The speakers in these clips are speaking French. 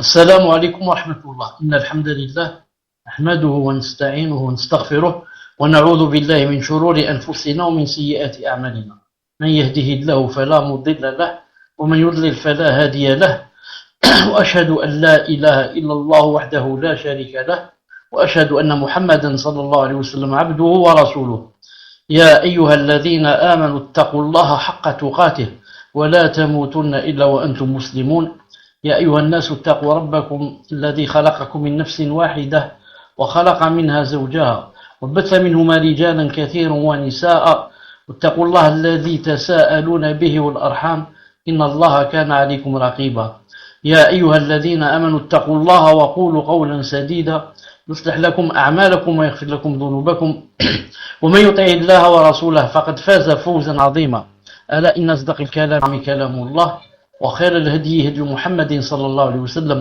السلام عليكم ورحمة الله. إن الحمد لله نحمده ونستعينه ونستغفره ونعوذ بالله من شرور أنفسنا ومن سيئات أعمالنا. من يهده الله فلا مضل له ومن يضلل فلا هادي له. وأشهد أن لا إله إلا الله وحده لا شريك له وأشهد أن محمدا صلى الله عليه وسلم عبده ورسوله. يا أيها الذين آمنوا اتقوا الله حق تقاته ولا تموتن إلا وأنتم مسلمون. يا أيها الناس اتقوا ربكم الذي خلقكم من نفس واحدة وخلق منها زوجها وبث منهما رجالا كثيرا ونساء واتقوا الله الذي تساءلون به والأرحام إن الله كان عليكم رقيبا. يا أيها الذين آمنوا اتقوا الله وقولوا قولا سديدا يصلح لكم أعمالكم ويغفر لكم ذنوبكم ومن يطع الله ورسوله فقد فاز فوزا عظيما. ألا إن أصدق الكلام كلام الله وخير الهدي هدي محمد صلى الله عليه وسلم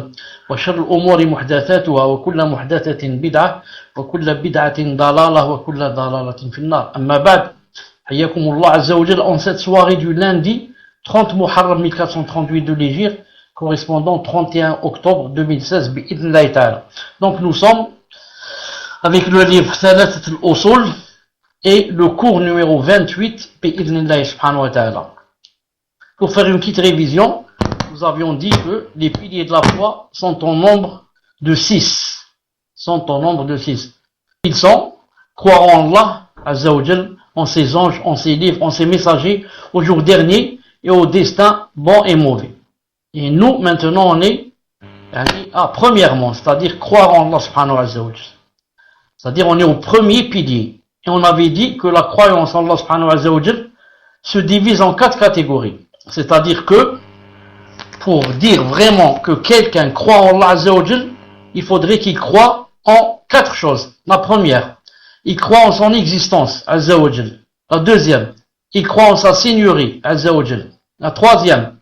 وشر الأمور محدثاتها وكل محدثة بدعة وكل بدعة ضلالة وكل ضلالة في النار. أما بعد, حياكم الله عز وجل en cette soirée du lundi 30 Muharram 1438 de l'Hégire, correspondant 31 octobre 2016 bi'idhnillahi ta'ala. Donc nous sommes avec le livre Thalathat al-Usul et le cours numéro 28 bi'idhnillahi subhanahu wa ta'ala. Pour faire une petite révision, nous avions dit que les piliers de la foi sont en nombre de 6. Ils sont croire en Allah, Azza wa Jal, en ses anges, en ses livres, en ses messagers, au jour dernier et au destin bon et mauvais. Et nous, maintenant, on est premièrement, c'est-à-dire croire en Allah subhanahu wa ta'ala. C'est-à-dire on est au premier pilier. Et on avait dit que la croyance en Allah subhanahu wa ta'ala se divise en 4 catégories. C'est-à-dire que, pour dire vraiment que quelqu'un croit en Allah Azza wa Jal, il faudrait qu'il croit en 4 choses. La première, il croit en son existence, Azza wa Jal. La deuxième, il croit en sa seigneurie, Azza wa Jal. La troisième,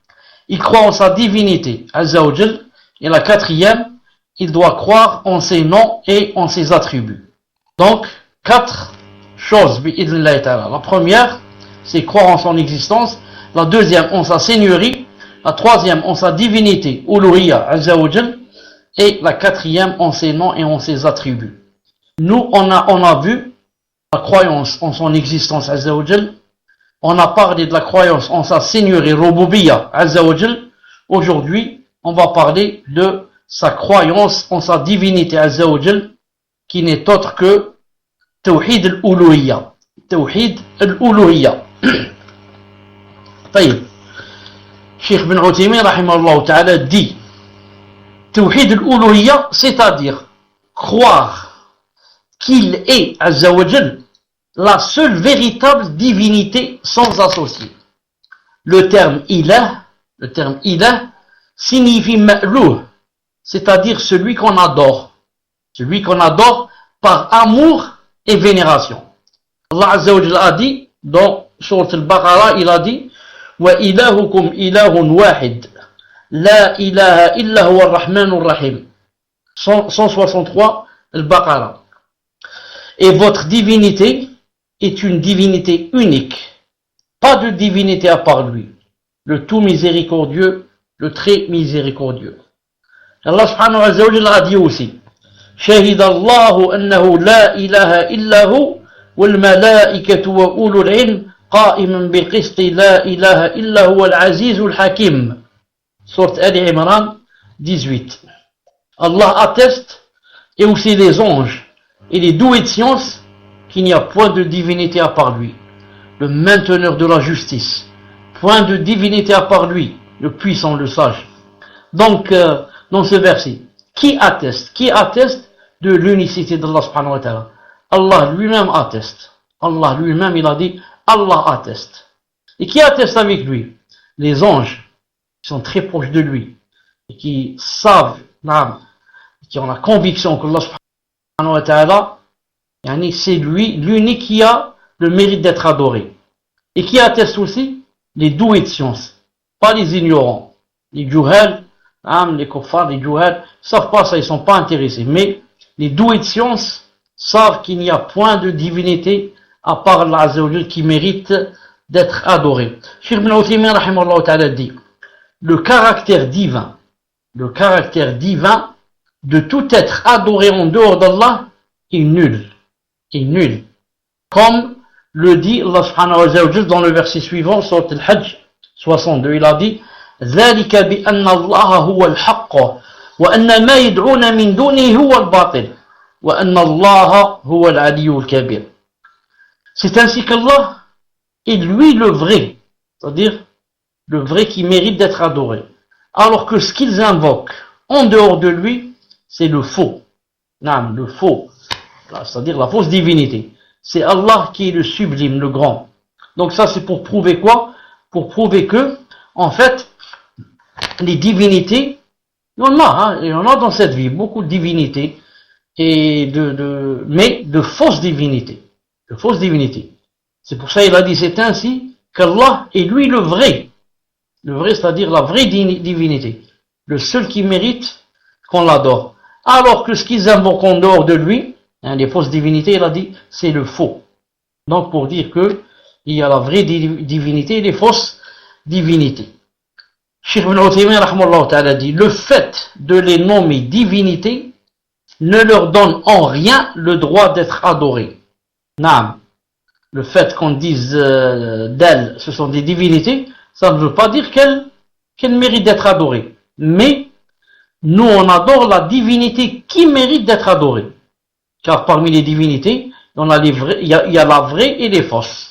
il croit en sa divinité, Azza wa Jal. Et la quatrième, il doit croire en ses noms et en ses attributs. Donc, 4 choses, bi'idhnillahi ta'ala. La première, c'est croire en son existence. La deuxième en sa seigneurie, la troisième en sa divinité, Uluhiyya, Azza wa Jal, et la quatrième en ses noms et en ses attributs. Nous, on a vu la croyance en son existence, Azza wa Jal. On a parlé de la croyance en sa seigneurie, Rububiyya, Azza wa Jal. Aujourd'hui, on va parler de sa croyance en sa divinité, Azza wa Jal, qui n'est autre que Tawhid al-Uluhiyya. Tawhid al-Uluhiyya. طيب Cheikh Ibn Uthaymin rahimahullah ta'ala dit Tawhid al-Uluhiyya, c'est-à-dire croire qu'il est Azza wa Jal la seule véritable divinité sans associé. Le terme ilah signifie ma'louh, c'est-à-dire celui qu'on adore par amour et vénération. Allah Azza wa Jal a dit dans Surat al-Baqarah, il a dit وإلهكم إله واحد لا إله إلا هو الرحمن الرحيم 163 Al-Baqarah. Et votre divinité est une divinité unique, pas de divinité à part lui, le tout miséricordieux, le très miséricordieux. Allah subhanahu wa ta'ala a dit aussi شهد الله أنه لا إله إلا هو والملائكة وأولو العلم قائما بالقسط لا إله إلا هو العزيز الحكيم. Sourate Ali Imran 18. Allah atteste, et aussi les anges et les doués de science, qu'il n'y a point de divinité à part lui, le mainteneur de la justice, point de divinité à part lui, le puissant, le sage. Donc, dans ce verset, qui atteste de l'unicité d'Allah subhanahu wa ta'ala? Allah lui-même atteste. Allah lui-même, il a dit Allah atteste. Et qui atteste avec lui? Les anges, qui sont très proches de lui, et qui savent, qui ont la conviction que Allah subhanahu wa ta'ala, c'est lui, l'unique qui a le mérite d'être adoré. Et qui atteste aussi? Les doués de science, pas les ignorants. Les juhal, les kuffar, les juhal, ils savent pas ça, ils sont pas intéressés. Mais les doués de science savent qu'il n'y a point de divinité à part Allah Azza wa Jal qui mérite d'être adoré. Cheikh Ibn Uthaymin rahimahullah ta'ala dit le caractère divin le caractère divin de tout être adoré en dehors d'Allah est nul. Est nul. Comme le dit Allah subhanahu wa ta'ala dans le verset suivant, sur Al-Hajj 62, il a dit ذلك بأن الله هو الحق وأن ما يدعون من دونه هو الباطل وأن الله هو العلي الكبير. C'est ainsi qu'Allah est lui le vrai, c'est-à-dire le vrai qui mérite d'être adoré. Alors que ce qu'ils invoquent en dehors de lui, c'est le faux. Non, le faux, c'est-à-dire la fausse divinité. C'est Allah qui est le sublime, le grand. Donc ça c'est pour prouver quoi? Pour prouver que, en fait, les divinités, il y en a dans cette vie, beaucoup de divinités, et mais de fausses divinités. De fausses divinités. C'est pour ça qu'il a dit, c'est ainsi qu'Allah est lui le vrai. Le vrai, c'est-à-dire la vraie divinité. Le seul qui mérite qu'on l'adore. Alors que ce qu'ils invoquent en dehors de lui, les fausses divinités, il a dit, c'est le faux. Donc pour dire que il y a la vraie divinité et les fausses divinités. Cheikh Ibn Uthaymin rahmallahu ta'ala dit, le fait de les nommer divinités ne leur donne en rien le droit d'être adorés. Naam. Le fait qu'on dise d'elles, ce sont des divinités, ça ne veut pas dire qu'elles méritent d'être adorées. Mais nous on adore la divinité qui mérite d'être adorée. Car parmi les divinités, il y a la vraie et les fausses.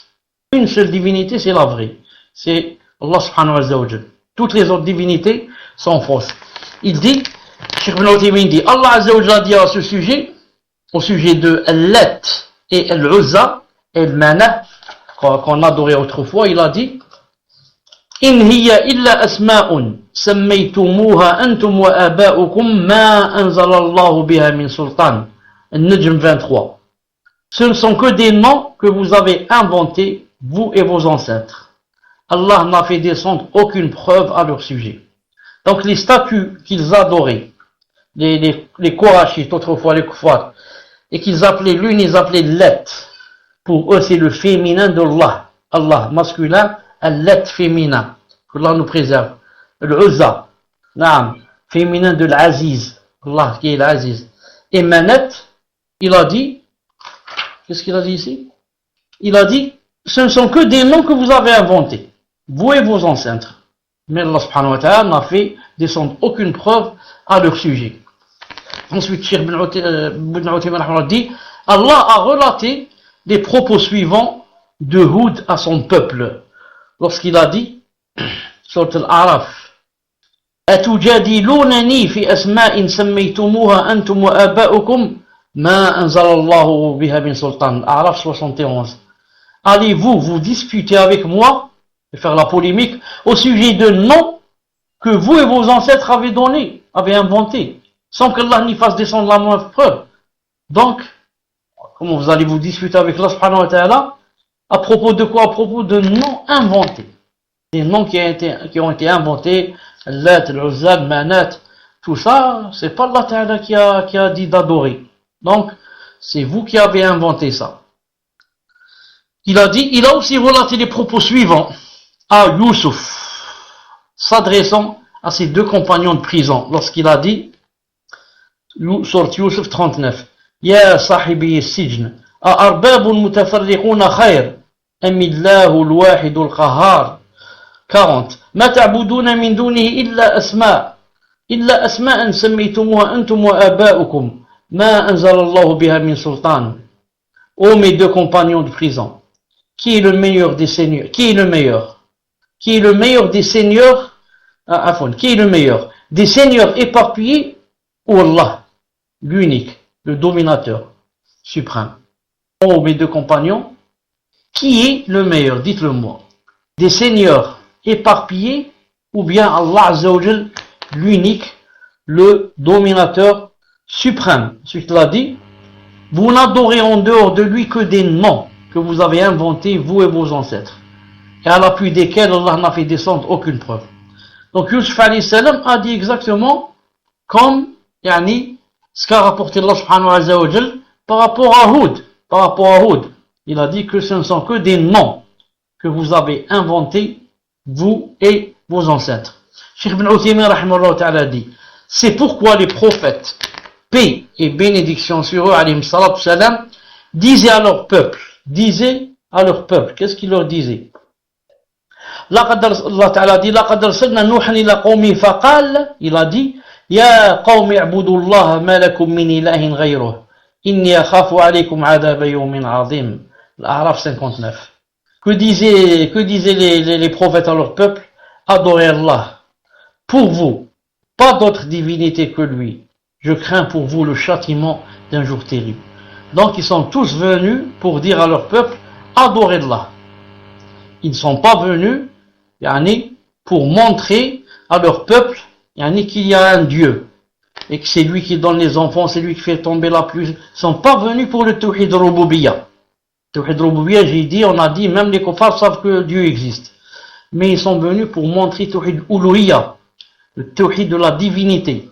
Une seule divinité, c'est la vraie. C'est Allah subhanahu wa ta'ala. Toutes les autres divinités sont fausses. Il dit, Cheikh Ibn Uthaymin dit, Allah azza wa jalla dit à ce sujet, au sujet de Al-Lat et Al-Uzza et Al-Mana, qu'on adorait autrefois, il a dit, إن هي إلا أسماء سميتموها أنتم وآباؤكم ما أنزل الله بها من سلطان. Al-Najm 23. Ce ne sont que des noms que vous avez inventés, vous et vos ancêtres. Allah n'a fait descendre aucune preuve à leur sujet. Donc les statues qu'ils adoraient, les Qurachites, autrefois les Kuffar, et qu'ils appelaient l'une, ils appelaient Lat. Pour eux, c'est le féminin d'Allah. Allah, masculin, Al-Lat féminin. Allah nous préserve. Al-Uzza, naam, féminin de l'Aziz. Allah qui est l'Aziz. Et Manat, il a dit, qu'est-ce qu'il a dit ici? Il a dit, ce ne sont que des noms que vous avez inventés, vous et vos ancêtres. Mais Allah subhanahu wa ta'ala n'a fait descendre aucune preuve à leur sujet. Ensuite, Cheikh Ibn Uthaymin dit, Allah a relaté les propos suivants de Houd à son peuple, lorsqu'il a dit, sur Al-A'raf, أتجادلونني في أسماء سميتموها أنتم وآباؤكم ما أنزل الله بها من سلطان. Araf 71. Allez-vous vous disputer avec moi et faire la polémique au sujet de noms que vous et vos ancêtres avez donnés, avez inventés, sans qu'Allah n'y fasse descendre la moindre preuve? Donc, comment vous allez vous disputer avec Allah subhanahu wa ta'ala? À propos de quoi? À propos de noms inventés. Des noms qui ont été inventés, Lat, Al-Uzza, Manat, tout ça, c'est pas Allah ta'ala qui a dit d'adorer. Donc, c'est vous qui avez inventé ça. Il a aussi relaté les propos suivants à Youssouf, s'adressant à ses deux compagnons de prison, lorsqu'il a dit, sur Youssouf 39, Ya sahibi sijn, a arbabun mutafarriquna khayr, amillahu al-wahid al-qahhar. 40. ما تعبدون من دونه إلا أسماء سميتموها أنتم وآباؤكم ما أنزل الله بها من سلطان. Ô mes deux compagnons de prison, qui est le meilleur des seigneurs? Qui est le meilleur? Qui est le meilleur des seigneurs? Qui est le meilleur? Des seigneurs éparpillés ou Allah, l'unique, le dominateur suprême? Ô mes deux compagnons, qui est le meilleur? Dites-le moi. Des seigneurs éparpillés ou bien Allah Azza wa Jal, l'unique, le dominateur suprême? Ensuite il a dit, vous n'adorez en dehors de lui que des noms que vous avez inventés, vous et vos ancêtres, et à l'appui desquels Allah n'a fait descendre aucune preuve. Donc Yusuf alayhi salam a dit exactement comme ce qu'a rapporté Allah subhanahu wa ta'ala par rapport à Houd. Il a dit que ce ne sont que des noms que vous avez inventés, vous et vos ancêtres. Cheikh Ibn Uthaymin rahimahullah ta'ala dit, C'est pourquoi les prophètes, paix et bénédiction sur eux, alayhim salatu salam, disaient à leur peuple, qu'est-ce qu'ils leur disaient? Allah Ta'ala dit, لَقَدْ أَرْسَلْنَا نُوحًا إِلَى قَوْمِهِ فَقَالَ, il a dit, يَا قَوْمِ اعْبُدُوا اللَّهَ مَا لَكُم مِّنْ إِلَٰهٍ غَيْرُهُ إِنِّي أَخَافُ عَلَيْكُمْ عَذَابَ يَوْمٍ عَظِيمٍ. L'Araf 59. Que disaient les prophètes à leur peuple? Adorez Allah. Pour vous, pas d'autre divinité que lui. Je crains pour vous le châtiment d'un jour terrible. Donc ils sont tous venus pour dire à leur peuple, adorez Allah. Ils ne sont pas venus pour montrer à leur peuple qu'il y a un Dieu et que c'est lui qui donne les enfants, c'est lui qui fait tomber la pluie. Ils ne sont pas venus pour le Tawhid Rububiyya. Tawhid Rububiyya, on a dit, même les kuffars savent que Dieu existe. Mais ils sont venus pour montrer Tawhid Uluhiyya, le Tawhid de la divinité.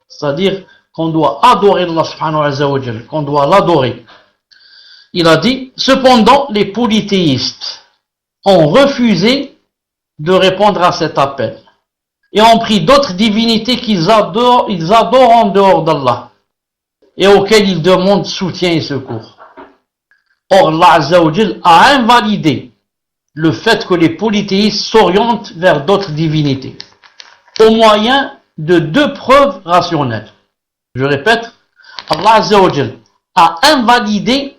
C'est-à-dire qu'on doit adorer Allah subhanahu wa ta'ala, qu'on doit l'adorer. Il a dit, cependant, les polythéistes ont refusé de répondre à cet appel et ont pris d'autres divinités qu'ils adorent en dehors d'Allah et auxquelles ils demandent soutien et secours. Or, Allah Azza wa Jal a invalidé le fait que les polythéistes s'orientent vers d'autres divinités au moyen de deux preuves rationnelles. Je répète, Allah Azza wa Jal a invalidé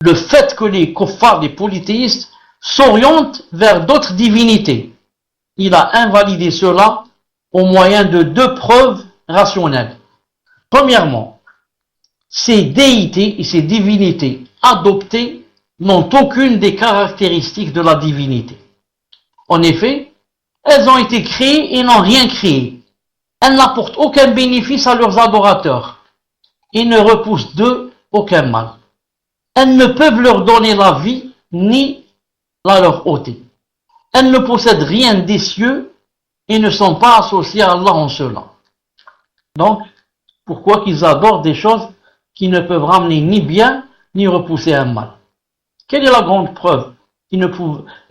le fait que les kuffars, les polythéistes, s'orientent vers d'autres divinités. Il a invalidé cela au moyen de deux preuves rationnelles. Premièrement, ces déités et ces divinités adoptées n'ont aucune des caractéristiques de la divinité. En effet, elles ont été créées et n'ont rien créé. Elles n'apportent aucun bénéfice à leurs adorateurs et ne repoussent d'eux aucun mal. Elles ne peuvent leur donner la vie ni la leur ôter. Elles ne possèdent rien des cieux et ne sont pas associées à Allah en cela. Donc, pourquoi qu'ils adorent des choses qui ne peuvent ramener ni bien ni repousser un mal? Quelle est la grande preuve qu'ils ne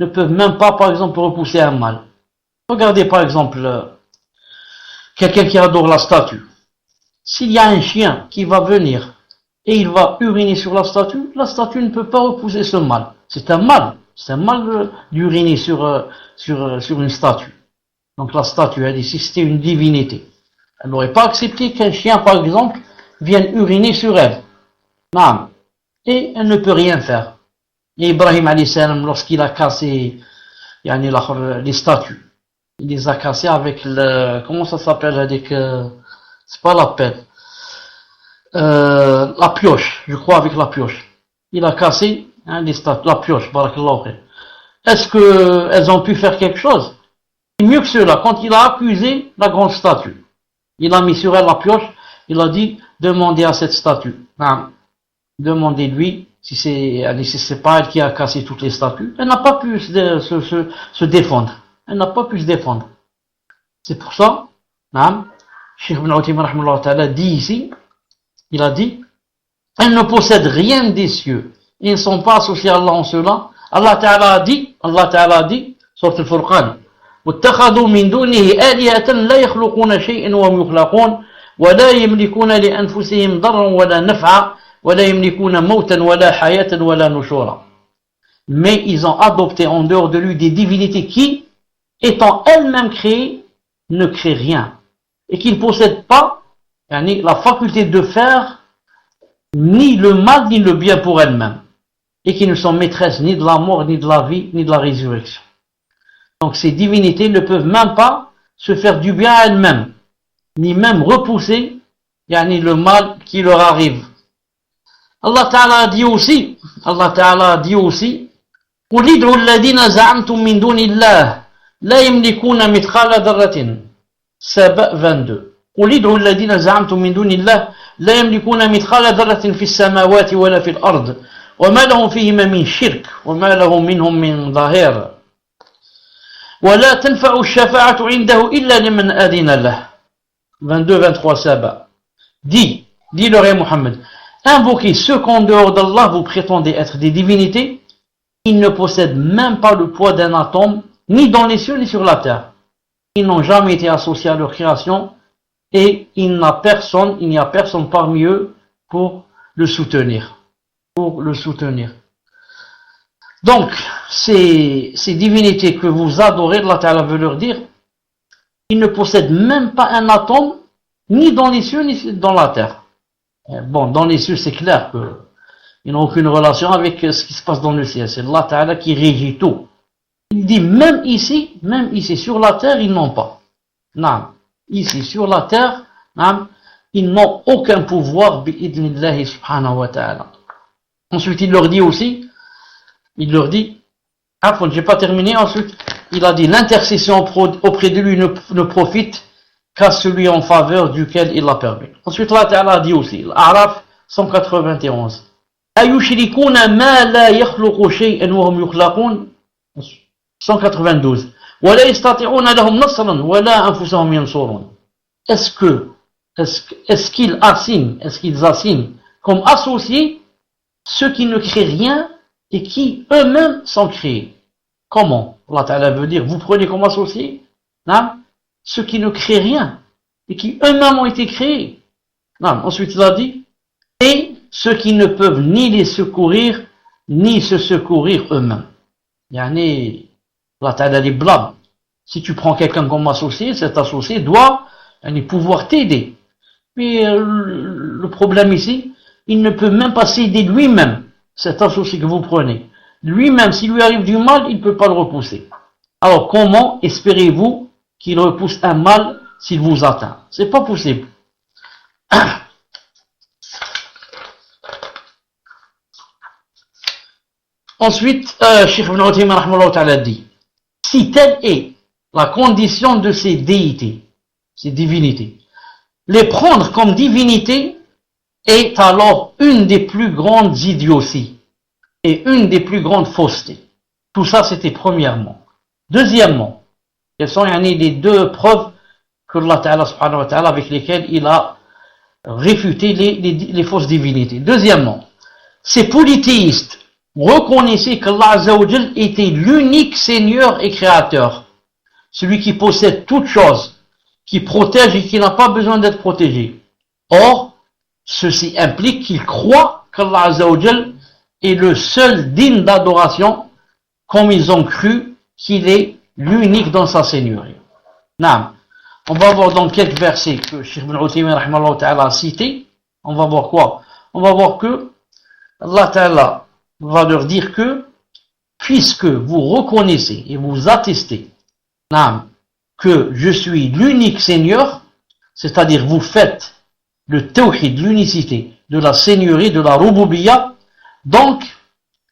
peuvent même pas, par exemple, repousser un mal? Regardez par exemple quelqu'un qui adore la statue. S'il y a un chien qui va venir et il va uriner sur la statue ne peut pas repousser ce mal. C'est un mal d'uriner sur une statue. Donc la statue, elle dit, si c'était une divinité, elle n'aurait pas accepté qu'un chien, par exemple, vienne uriner sur elle. Non. Et elle ne peut rien faire. Et Ibrahim alayhi salam, lorsqu'il a cassé les statues, il les a cassées avec comment ça s'appelle, c'est pas la pelle, la pioche, je crois, avec la pioche. Il a cassé les statues, la pioche, barakallahu khayr. Est-ce qu'elles ont pu faire quelque chose? Et mieux que cela, quand il a accusé la grande statue, il a mis sur elle la pioche, il a dit, demandez à cette statue, demandez-lui si c'est pas elle qui a cassé toutes les statues. Elle n'a pas pu se défendre. Elle n'a pas pu se défendre. C'est pour ça, Cheikh Ibn Uthaymin rahimahullah ta'ala dit ici, il a dit, elles ne possèdent rien des cieux. Ils ne sont pas associés à Allah en cela. Allah Ta'ala a dit, sur le Furqan, واتخذوا من دونه آلهة لا يخلقون شيئا وهم يخلقون ولا يملكون لأنفسهم ضرا ولا نفعا ولا يملكون موتا ولا حياة ولا نشورا. Mais ils ont adopté en dehors de lui des divinités qui, étant elles-mêmes créées, ne créent rien et qui ne possèdent pas la faculté de faire ni le mal ni le bien pour elles-mêmes et qui ne sont maîtresses ni de la mort, ni de la vie, ni de la résurrection. Donc ces divinités ne peuvent même pas se faire du bien à elles-mêmes, ni même repousser le mal qui leur arrive. Allah Ta'ala a dit aussi, قُلِ ادْعُوا الَّذِينَ زَعَمْتُم مِّن دُونِ اللَّهِ لَا يَمْلِكُونَ مِثْقَالَ ذَرَّةٍ. Saba 22. قُلِ ادْعُوا الَّذِينَ زَعَمْتُم مِّن دُونِ اللَّهِ لَا يَمْلِكُونَ مِثْقَالَ ذَرَّةٍ فِي السَّمَاوَاتِ وَلَا فِي الْأَرْضِ وَمَا لَهُم فِيهِمَا مِنْ شِرْكٍ وَمَا لَهُ مِنْهُم مِّنْ ظَهِيرٍ وَلَا تَنْفَعُ الشَّفَاعَةُ عِندَهُ إِلَّا لِمَنْ أَذِنَ لَهُ. 22-23 Saba. Dis leur est Muhammad, invoquez ceux qu'en dehors d'Allah vous prétendez être des divinités, ils ne possèdent même pas le poids d'un atome, ni dans les cieux ni sur la terre. Ils n'ont jamais été associés à leur création, et il n'y a personne parmi eux pour le soutenir. Donc, ces divinités que vous adorez, Allah Ta'ala veut leur dire, ils ne possèdent même pas un atome, ni dans les cieux, ni dans la terre. Bon, dans les cieux, c'est clair qu'ils n'ont aucune relation avec ce qui se passe dans le ciel. C'est Allah Ta'ala qui régit tout. Il dit, même ici, sur la terre, ils n'ont pas. Non. Ici, sur la terre, non, ils n'ont aucun pouvoir, bi'idnillahi subhanahu wa ta'ala. Ensuite, il leur dit, j'ai pas terminé, ensuite, il a dit, l'intercession auprès de lui ne profite qu'à celui en faveur duquel il l'a permis. Ensuite, Allah Ta'ala a dit aussi, l'Araf 191, ayushrikuna ma la yakhluqu shay'an wa hum yukhlaqun, 192, wa la yastati'una lahum nasran wa la anfusahum yansurun. Est-ce qu'ils assignent comme associés ceux qui ne créent rien et qui eux-mêmes sont créés? Comment? Allah Ta'ala veut dire, vous prenez comme associés, non? Ceux qui ne créent rien et qui eux-mêmes ont été créés. Non. Ensuite, il a dit, et ceux qui ne peuvent ni les secourir, ni se secourir eux-mêmes. Yani, Allah Ta'ala les blâme. Si tu prends quelqu'un comme associé, cet associé doit pouvoir t'aider. Mais le problème ici, il ne peut même pas s'aider lui-même, cet associé que vous prenez. Lui-même, s'il lui arrive du mal, il ne peut pas le repousser. Alors comment espérez-vous qu'il repousse un mal s'il vous atteint? C'est pas possible. Ensuite, Cheikh Ibn Uthaymin rahimahullah ta'ala dit, si telle est la condition de ces déités, ces divinités, les prendre comme divinités est alors une des plus grandes idioties et une des plus grandes faussetés. Tout ça, c'était premièrement. Deuxièmement, quelles sont les deux preuves que Allah Ta'ala subhanahu wa ta'ala avec lesquelles il a réfuté les fausses divinités. Deuxièmement, ces polythéistes reconnaissaient qu'Allah Azza wa Jal était l'unique Seigneur et Créateur, celui qui possède toutes choses, qui protège et qui n'a pas besoin d'être protégé. Or, ceci implique qu'ils croient qu'Allah Azza wa Jal est le seul digne d'adoration, comme ils ont cru qu'il est l'unique dans sa seigneurie. Naam. On va voir dans quelques versets que Cheikh Ibn Uthaymin rahimahullah ta'ala a cités. On va voir quoi? On va voir que Allah Ta'ala va leur dire que, puisque vous reconnaissez et vous attestez, naam, que je suis l'unique Seigneur, c'est-à-dire vous faites le tawhid, l'unicité de la seigneurie, de la rububiyya, donc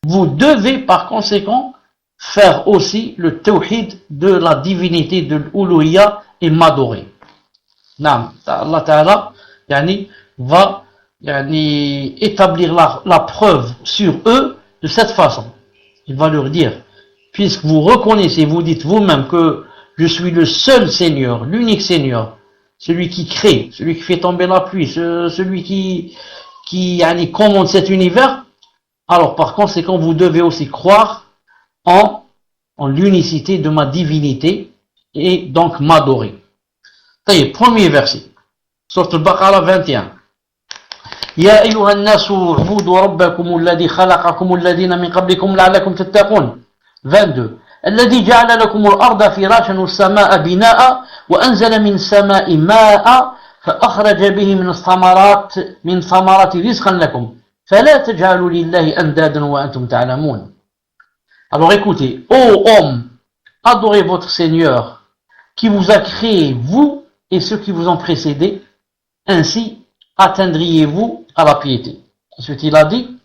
vous devez par conséquent faire aussi le tawhid de la divinité de l'uluhiyya et m'adorer. Naam, Allah Ta'ala va établir la preuve sur eux de cette façon. Il va leur dire, puisque vous reconnaissez, vous dites vous-même que je suis le seul Seigneur, l'unique Seigneur, celui qui crée, celui qui fait tomber la pluie, celui qui commande cet univers, alors par conséquent vous devez aussi croire en l'unicité de ma divinité et donc m'adorer. Premier verset, sourate Al-Baqarah 21. Ya ayyuhan nasu u'budu rabbakum alladhi khalaqakum alladhina min qablikum la'allakum tattaqun. 22. الذي جعل لكم الأرض فراشا والسماء بناء وأنزل من السماء ماء فأخرج به من ثمرات رزقا لكم فلا تجعلوا لله أندادا وأنتم تعلمون. Alors écoutez, ô homme, adorez votre Seigneur qui vous a créé, vous et ceux qui vous ont précédés, ainsi atteindriez-vous à la piété. Ensuite il a dit,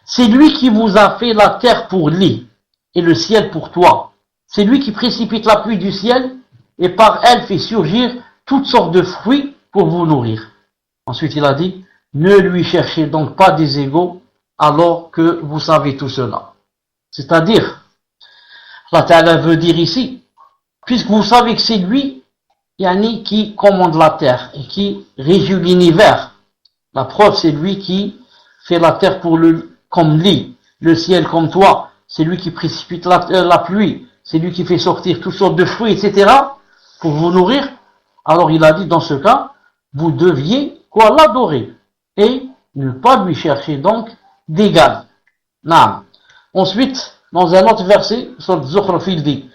c'est lui qui vous a fait la terre pour lit et le ciel pour toi. C'est lui qui précipite la pluie du ciel et par elle fait surgir toutes sortes de fruits pour vous nourrir. Ensuite il a dit, ne lui cherchez donc pas des égaux alors que vous savez tout cela. C'est-à-dire, Allah Ta'ala veut dire ici, puisque vous savez que c'est lui qui commande la terre et qui régit l'univers. La preuve, c'est lui qui fait la terre comme lit, le ciel comme toi, c'est lui qui précipite la pluie, c'est lui qui fait sortir toutes sortes de fruits, etc., pour vous nourrir. Alors il a dit, dans ce cas, vous deviez quoi l'adorer et ne pas lui chercher donc d'égal. Naam. Ensuite, dans un autre verset, sur Zukhruf, il dit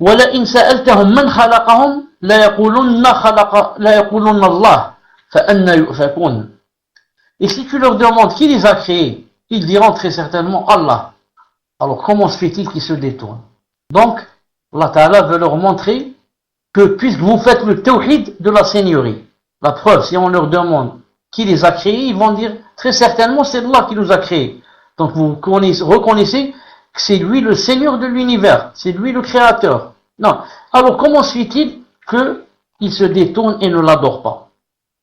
وَلَئِنْ سَأَلْتَهُمْ مَنْ خَلَقَهُمْ لَيَقُولُنَّ اللَّهُ فَأَنَّى يُؤْفَكُونَ. Et si tu leur demandes qui les a créés, ils diront très certainement Allah. Alors comment se fait-il qu'ils se détournent? Donc, Allah Ta'ala veut leur montrer que puisque vous faites le tawhid de la seigneurie, la preuve, si on leur demande qui les a créés, ils vont dire très certainement c'est Allah qui nous a créés. Donc vous reconnaissez que c'est lui le Seigneur de l'univers, c'est lui le Créateur. Non. Alors comment se fait-il qu'il se détourne et ne l'adore pas?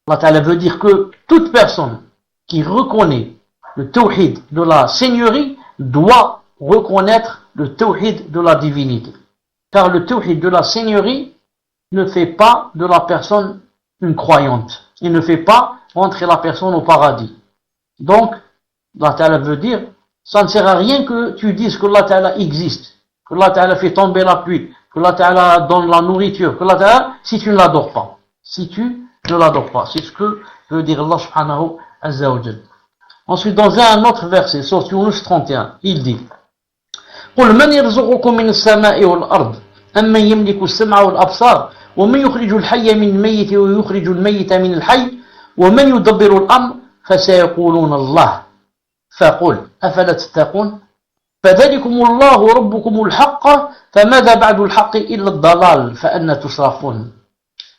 Allah Ta'ala veut dire que toute personne qui reconnaît le tawhid de la seigneurie doit reconnaître le tawhid de la divinité. Car le tawhid de la seigneurie ne fait pas de la personne une croyante. Il ne fait pas rentrer la personne au paradis. Donc, Allah Ta'ala veut dire, ça ne sert à rien que tu dises que Allah Ta'ala existe, que Allah Ta'ala fait tomber la pluie, que Allah Ta'ala donne la nourriture, que Allah Ta'ala, si tu ne l'adores pas. Si tu ne l'adores pas. C'est ce que veut dire Allah subhanahu azza wa jal. Ensuite, dans un autre verset, sur Yunus 31, il dit قُلْ مَنْ يَرْزُقُكُم مِّنَ السَّمَاءِ وَالْأَرْضِ أَمَّنْ يَمْلِكُ السَّمْعَ وَالْأَبْصَارَ وَمَنْ يُخْرِجُ الْحَيَّ مِنَ الْمَيِّتِ وَيُخْرِجُ الْمَيِّتَ مِنَ الْحَيِّ وَمَنْ يُدَبِّرُ الْأَمْرَ فَسَيَقُولُونَ اللَّهُ فَقُلْ أَفَلَا تَتَّقُونَ فَذَلِكُمُ اللَّهُ رَبُّكُمُ الْحَقَّ فَمَاذَا بَعْدُ الْحَقِّ إِلَّا الضَّلَالُ فَأَنَّى تُصْرَفُونَ.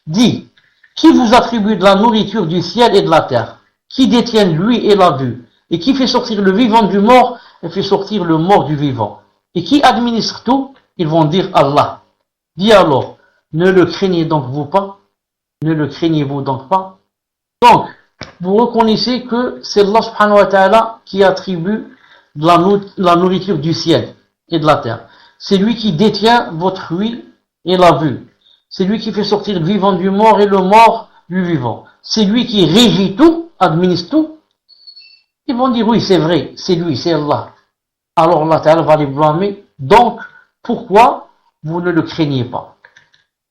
Dis, qui vous attribue de la nourriture du ciel et de la terre, qui détient l'ouïe et la vue, et qui fait sortir le vivant du mort et fait sortir le mort du vivant, et qui administre tout? Ils vont dire Allah. Dis alors, ne le craignez donc vous pas? Ne le craignez-vous donc pas? Donc, vous reconnaissez que c'est Allah subhanahu wa ta'ala qui attribue de la nourriture du ciel et de la terre. C'est lui qui détient votre ouïe et la vue. C'est lui qui fait sortir le vivant du mort et le mort du vivant. C'est lui qui régit tout, administre tout. Ils vont dire oui, c'est vrai, c'est lui, c'est Allah. Alors Allah Ta'ala va les blâmer. Donc, pourquoi vous ne le craignez pas?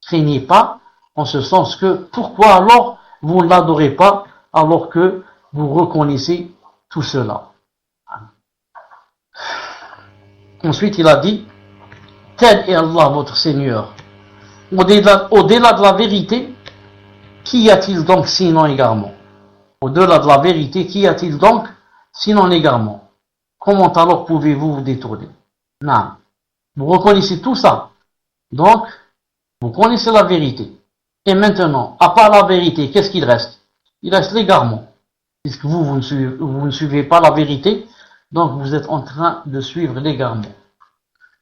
Craignez pas, en ce sens que, pourquoi alors vous ne l'adorez pas, alors que vous reconnaissez tout cela? Ensuite, il a dit, tel est Allah votre Seigneur. Au-delà de la vérité, qu'y a-t-il donc sinon égarement? Au-delà de la vérité, qu'y a-t-il donc sinon égarement? Comment alors pouvez-vous vous détourner? Non. Vous reconnaissez tout ça. Donc, vous connaissez la vérité. Et maintenant, à part la vérité, qu'est-ce qu'il reste? Il reste l'égarement. Puisque vous ne suivez pas la vérité, donc vous êtes en train de suivre l'égarement.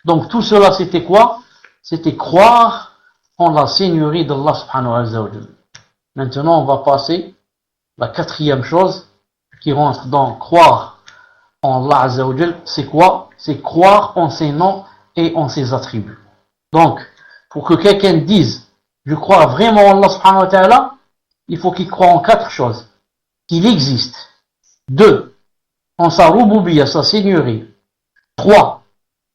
Donc tout cela, c'était quoi? C'était croire en la seigneurie d'Allah subhanahu wa ta'ala. Maintenant, on va passer à la quatrième chose qui rentre dans croire en Allah azza wa jal. C'est quoi? C'est croire en ses noms et en ses attributs. Donc, pour que quelqu'un dise je crois vraiment en Allah subhanahu wa ta'ala, il faut qu'il croie en quatre choses. Qu'il existe. 2. En sa rububiyya, sa seigneurie. 3.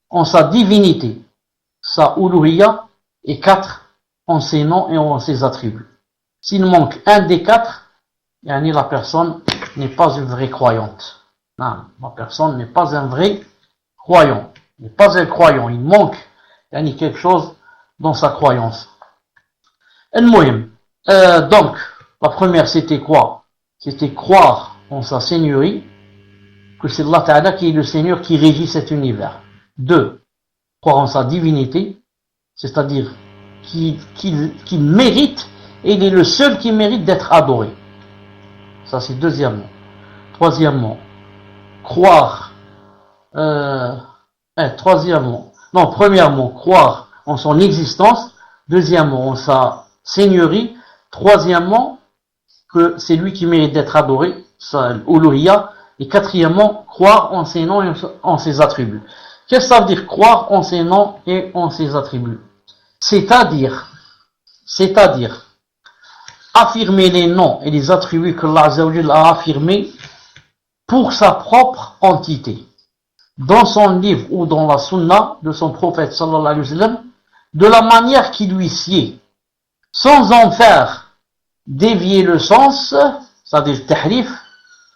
En sa divinité, sa uluhiyya. Et 4. En ses noms et en ses attributs. S'il manque un des quatre, la personne n'est pas une vraie croyante. Non, la personne n'est pas un vrai croyant. Il n'est pas un croyant. Il manque quelque chose dans sa croyance. Donc, la première c'était quoi? C'était croire en sa seigneurie, que c'est Allah Ta'ala qui est le Seigneur qui régit cet univers. 2. Croire en sa divinité, c'est-à-dire qu'il mérite, et il est le seul qui mérite d'être adoré. Ça c'est deuxièmement. Troisièmement, premièrement, croire en son existence. Deuxièmement, en sa seigneurie. Troisièmement, que c'est lui qui mérite d'être adoré, sa uluhiyya. Et quatrièmement, croire en ses noms et en ses attributs. Qu'est-ce que ça veut dire croire en ses noms et en ses attributs? C'est-à-dire affirmer les noms et les attributs que Allah Azza wa Jalla a affirmés pour sa propre entité, dans son livre ou dans la sunna de son prophète sallallahu alayhi wa sallam, de la manière qui lui sied, sans en faire dévier le sens, c'est-à-dire tahrif,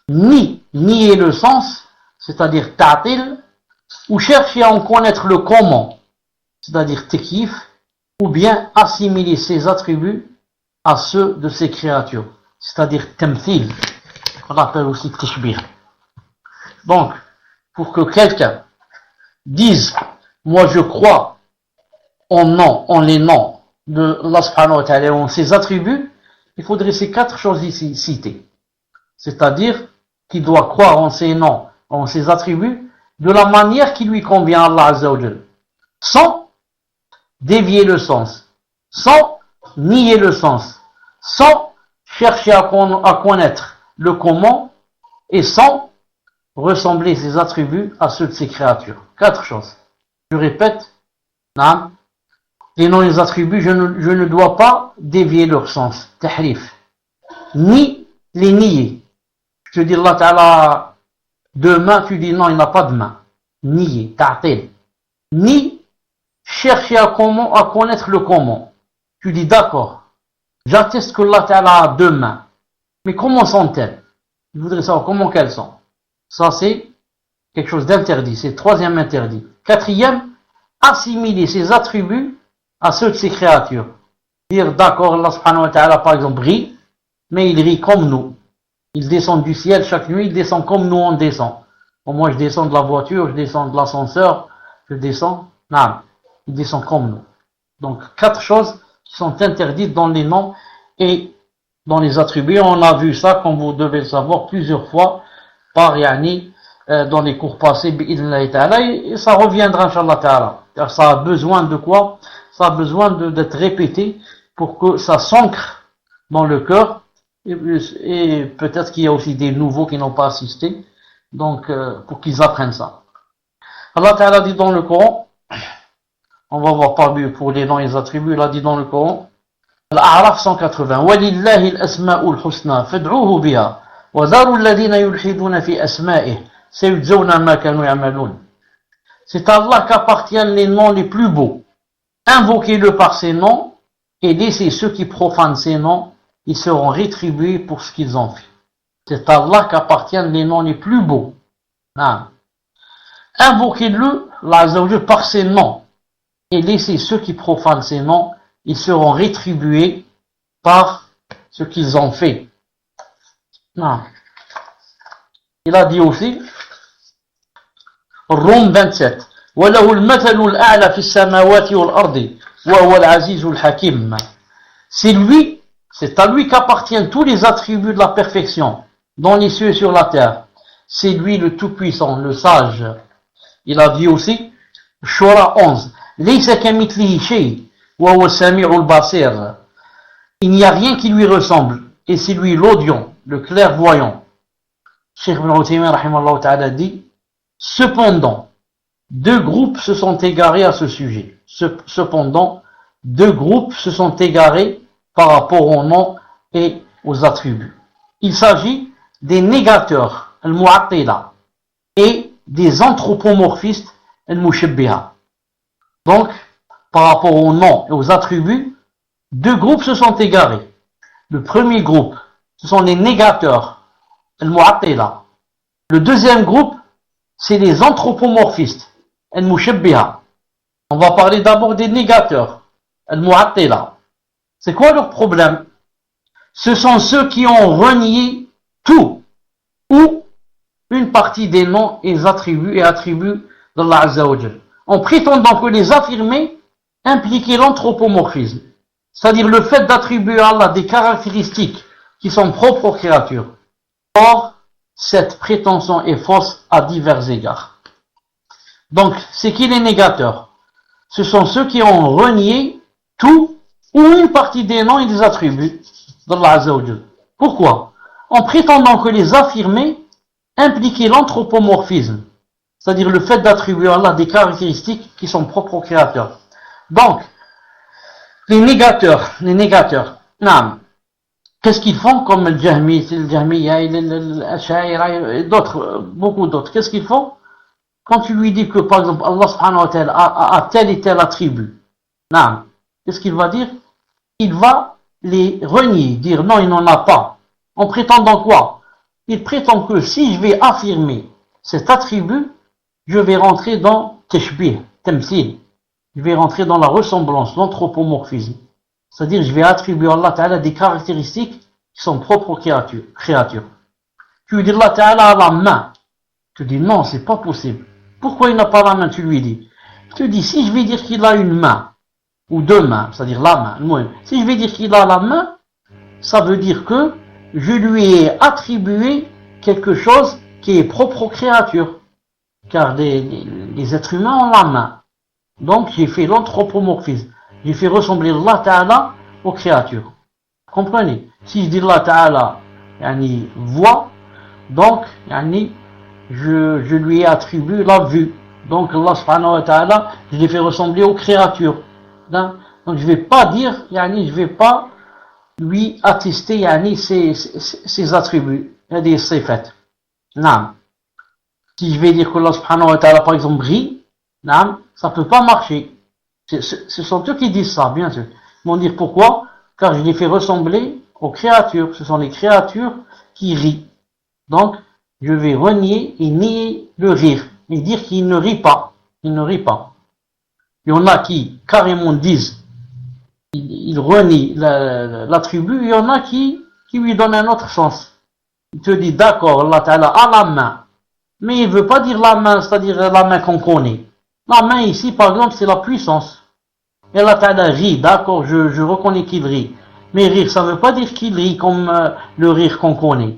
ni nier le sens, c'est-à-dire ta'til, ou chercher à en connaître le comment, c'est-à-dire takyif, ou bien assimiler ses attributs à ceux de ses créatures, c'est-à-dire tamthil, qu'on appelle aussi tashbih. Donc, pour que quelqu'un dise, moi je crois en les noms de Allah subhanahu wa ta'ala, en ses attributs, il faudrait ces 4 choses ici citées. C'est-à-dire qu'il doit croire en ses noms, en ses attributs, de la manière qui lui convient à Allah Azza wa Jal, sans dévier le sens, sans nier le sens, sans chercher à connaître le comment, et sans ressembler ses attributs à ceux de ses créatures. 4 choses. Je répète, les noms et les attributs, je ne dois pas dévier leur sens, tahrif, ni les nier. Je te dis Allah Ta'ala, deux mains, tu dis non, il n'a pas de main. Nier, ta'til. Ni chercher à connaître le comment. Tu dis d'accord, j'atteste que Allah Ta'ala a 2 mains. Mais comment sont-elles? Je voudrais savoir comment qu'elles sont. Ça c'est quelque chose d'interdit, c'est le 3e interdit. 4e, assimiler ses attributs à ceux de ses créatures. Dire d'accord, Allah subhanahu wa ta'ala par exemple rit, mais il rit comme nous. Il descend du ciel chaque nuit, il descend comme nous on descend. Bon, moi je descends de la voiture, je descends de l'ascenseur, je descends, non, il descend comme nous. Donc 4 choses qui sont interdites dans les noms et dans les attributs. On a vu ça, comme vous devez le savoir, plusieurs fois par Yani, dans les cours passés, et ça reviendra, Inch'Allah Ta'ala. Car ça a besoin de quoi? Ça a besoin d'être répété pour que ça s'ancre dans le cœur. Et peut-être qu'il y a aussi des nouveaux qui n'ont pas assisté, donc pour qu'ils apprennent ça. Allah Ta'ala dit dans le Coran, on va voir pour les noms et les attributs, il a dit dans le Coran, Al-A'raf 180, وَلِلَّهِ الْأَسْمَاءُ الْحُسْنَى فَادْعُوهُ بِهَا وَذَرُوا الَّذِينَ يُلْحِدُونَ فِي أَسْمَائِهِ سَيُجْزَوْنَ مَا كَانُوا يَعْمَلُونَ. C'est à Allah qu'appartiennent les noms les plus beaux. Invoquez-le par ses noms et laissez ceux qui profanent ces noms, ils seront rétribués pour ce qu'ils ont fait. C'est à Allah qu'appartiennent les noms les plus beaux. Invoquez-le, par ses noms et laissez ceux qui profanent ces noms, ils seront rétribués par ce qu'ils ont fait. Il a dit aussi, Rum 27, وَلَهُ الْمَثَلُ الْأَعْلَى فِي السَّمَاوَاتِ وَالْأَرْضِ وَهُوَ الْعَزِيزُ الْحَكِيمُ. C'est à lui qu'appartiennent tous les attributs de la perfection, dans les cieux et sur la terre. C'est lui le tout-puissant, le sage. Il a dit aussi, Shura 11, لَيْسَ كَمِثْلِهِ شَيْءٌ وَهُوَ السَّمِيعُ الْبَصِيرُ. Il n'y a rien qui lui ressemble, et c'est lui l'audient, le clairvoyant. Cheikh Ibn Uthaymin rahimahullah ta'ala dit, cependant, 2 groupes se sont égarés à ce sujet. Cependant, 2 groupes se sont égarés par rapport aux noms et aux attributs. Il s'agit des négateurs, al-mu'attila, et des anthropomorphistes, al-mushabbiha. Donc, par rapport aux noms et aux attributs, 2 groupes se sont égarés. Le premier groupe, ce sont les négateurs, al-mu'attila. Le deuxième groupe, c'est les anthropomorphistes, al-mushabbiha. On va parler d'abord des négateurs, al-mu'attila. C'est quoi leur problème? Ce sont ceux qui ont renié tout, ou une partie des noms et attributs d'Allah Azza wa Jal, en prétendant que les affirmer impliquait l'anthropomorphisme, c'est-à-dire le fait d'attribuer à Allah des caractéristiques qui sont propres aux créatures. Or, cette prétention est fausse à divers égards. Donc, c'est qui les négateurs? Ce sont ceux qui ont renié tout ou une partie des noms et des attributs d'Allah Azza wa Jal. Pourquoi? En prétendant que les affirmer impliquait l'anthropomorphisme, c'est-à-dire le fait d'attribuer à Allah des caractéristiques qui sont propres au Créateur. Donc, les négateurs, qu'est-ce qu'ils font comme le Jahmiya, l'Ash'aira et d'autres, beaucoup d'autres? Qu'est-ce qu'ils font? Quand tu lui dis que, par exemple, Allah subhanahu wa ta'ala a tel et tel attribut, qu'est-ce qu'il va dire? Il va les renier, dire non, il n'en a pas, en prétendant quoi? Il prétend que si je vais affirmer cet attribut, je vais rentrer dans tashbih, tamthil, je vais rentrer dans la ressemblance, l'anthropomorphisme. C'est-à-dire, je vais attribuer à Allah Ta'ala des caractéristiques qui sont propres aux créatures. Tu lui dis Allah Ta'ala a la main. Tu dis non, c'est pas possible. Pourquoi il n'a pas la main? Tu lui dis. Je te dis, si je vais dire qu'il a une main, ou deux mains, c'est-à-dire la main, si je vais dire qu'il a la main, ça veut dire que je lui ai attribué quelque chose qui est propre aux créatures. Car les êtres humains ont la main. Donc j'ai fait l'anthropomorphisme. J'ai fait ressembler Allah Ta'ala aux créatures. Comprenez? Si je dis Allah Ta'ala yani, voit, donc yani, je lui ai attribué la vue. Donc Allah Subhanahu wa Ta'ala, je l'ai fait ressembler aux créatures. Donc je vais pas dire, yani, je vais pas lui attester yani, ses attributs, des sifat. Non. Si je vais dire que Allah Subhanahu wa Ta'ala par exemple rit, non, ça peut pas marcher. Ce sont eux qui disent ça, bien sûr. Ils vont dire pourquoi? Car je les fais ressembler aux créatures. Ce sont les créatures qui rient. Donc, je vais renier et nier le rire. Et dire qu'il ne rit pas. Il ne rit pas. Il y en a qui carrément disent, ils renient l'attribut. Il y en a qui lui donnent un autre sens. Il te dit, d'accord, Allah Ta'ala a la main. Mais il ne veut pas dire la main, c'est-à-dire la main qu'on connaît. La main ici, par exemple, c'est la puissance. Et Allah Ta'ala rit, d'accord, je reconnais qu'il rit. Mais rire, ça ne veut pas dire qu'il rit comme le rire qu'on connaît.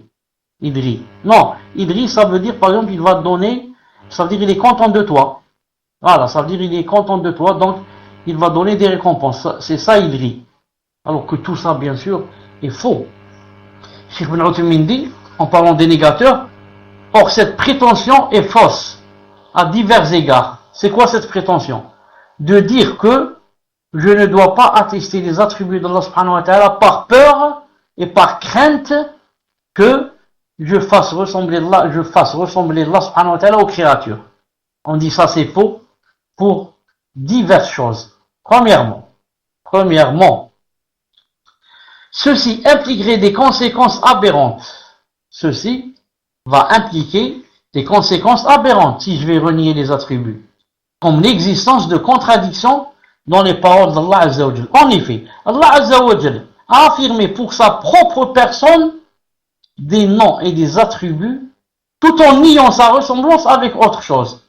Il rit. Non, il rit, ça veut dire, par exemple, il va te donner, ça veut dire il est content de toi. Voilà, ça veut dire il est content de toi, donc il va donner des récompenses. C'est ça, il rit. Alors que tout ça, bien sûr, est faux. Cheikh Ibn Uthaymin dit, en parlant des négateurs, or cette prétention est fausse, à divers égards. C'est quoi cette prétention? De dire que je ne dois pas attester les attributs d'Allah subhanahu wa ta'ala par peur et par crainte que je fasse ressembler Allah subhanahu wa ta'ala aux créatures. On dit ça c'est faux pour diverses choses. Premièrement, ceci impliquerait des conséquences aberrantes. Ceci va impliquer des conséquences aberrantes si je vais renier les attributs. Comme l'existence de contradictions dans les paroles d'Allah Azza wa Jal. En effet, Allah Azza wa Jal a affirmé pour sa propre personne des noms et des attributs tout en niant sa ressemblance avec autre chose.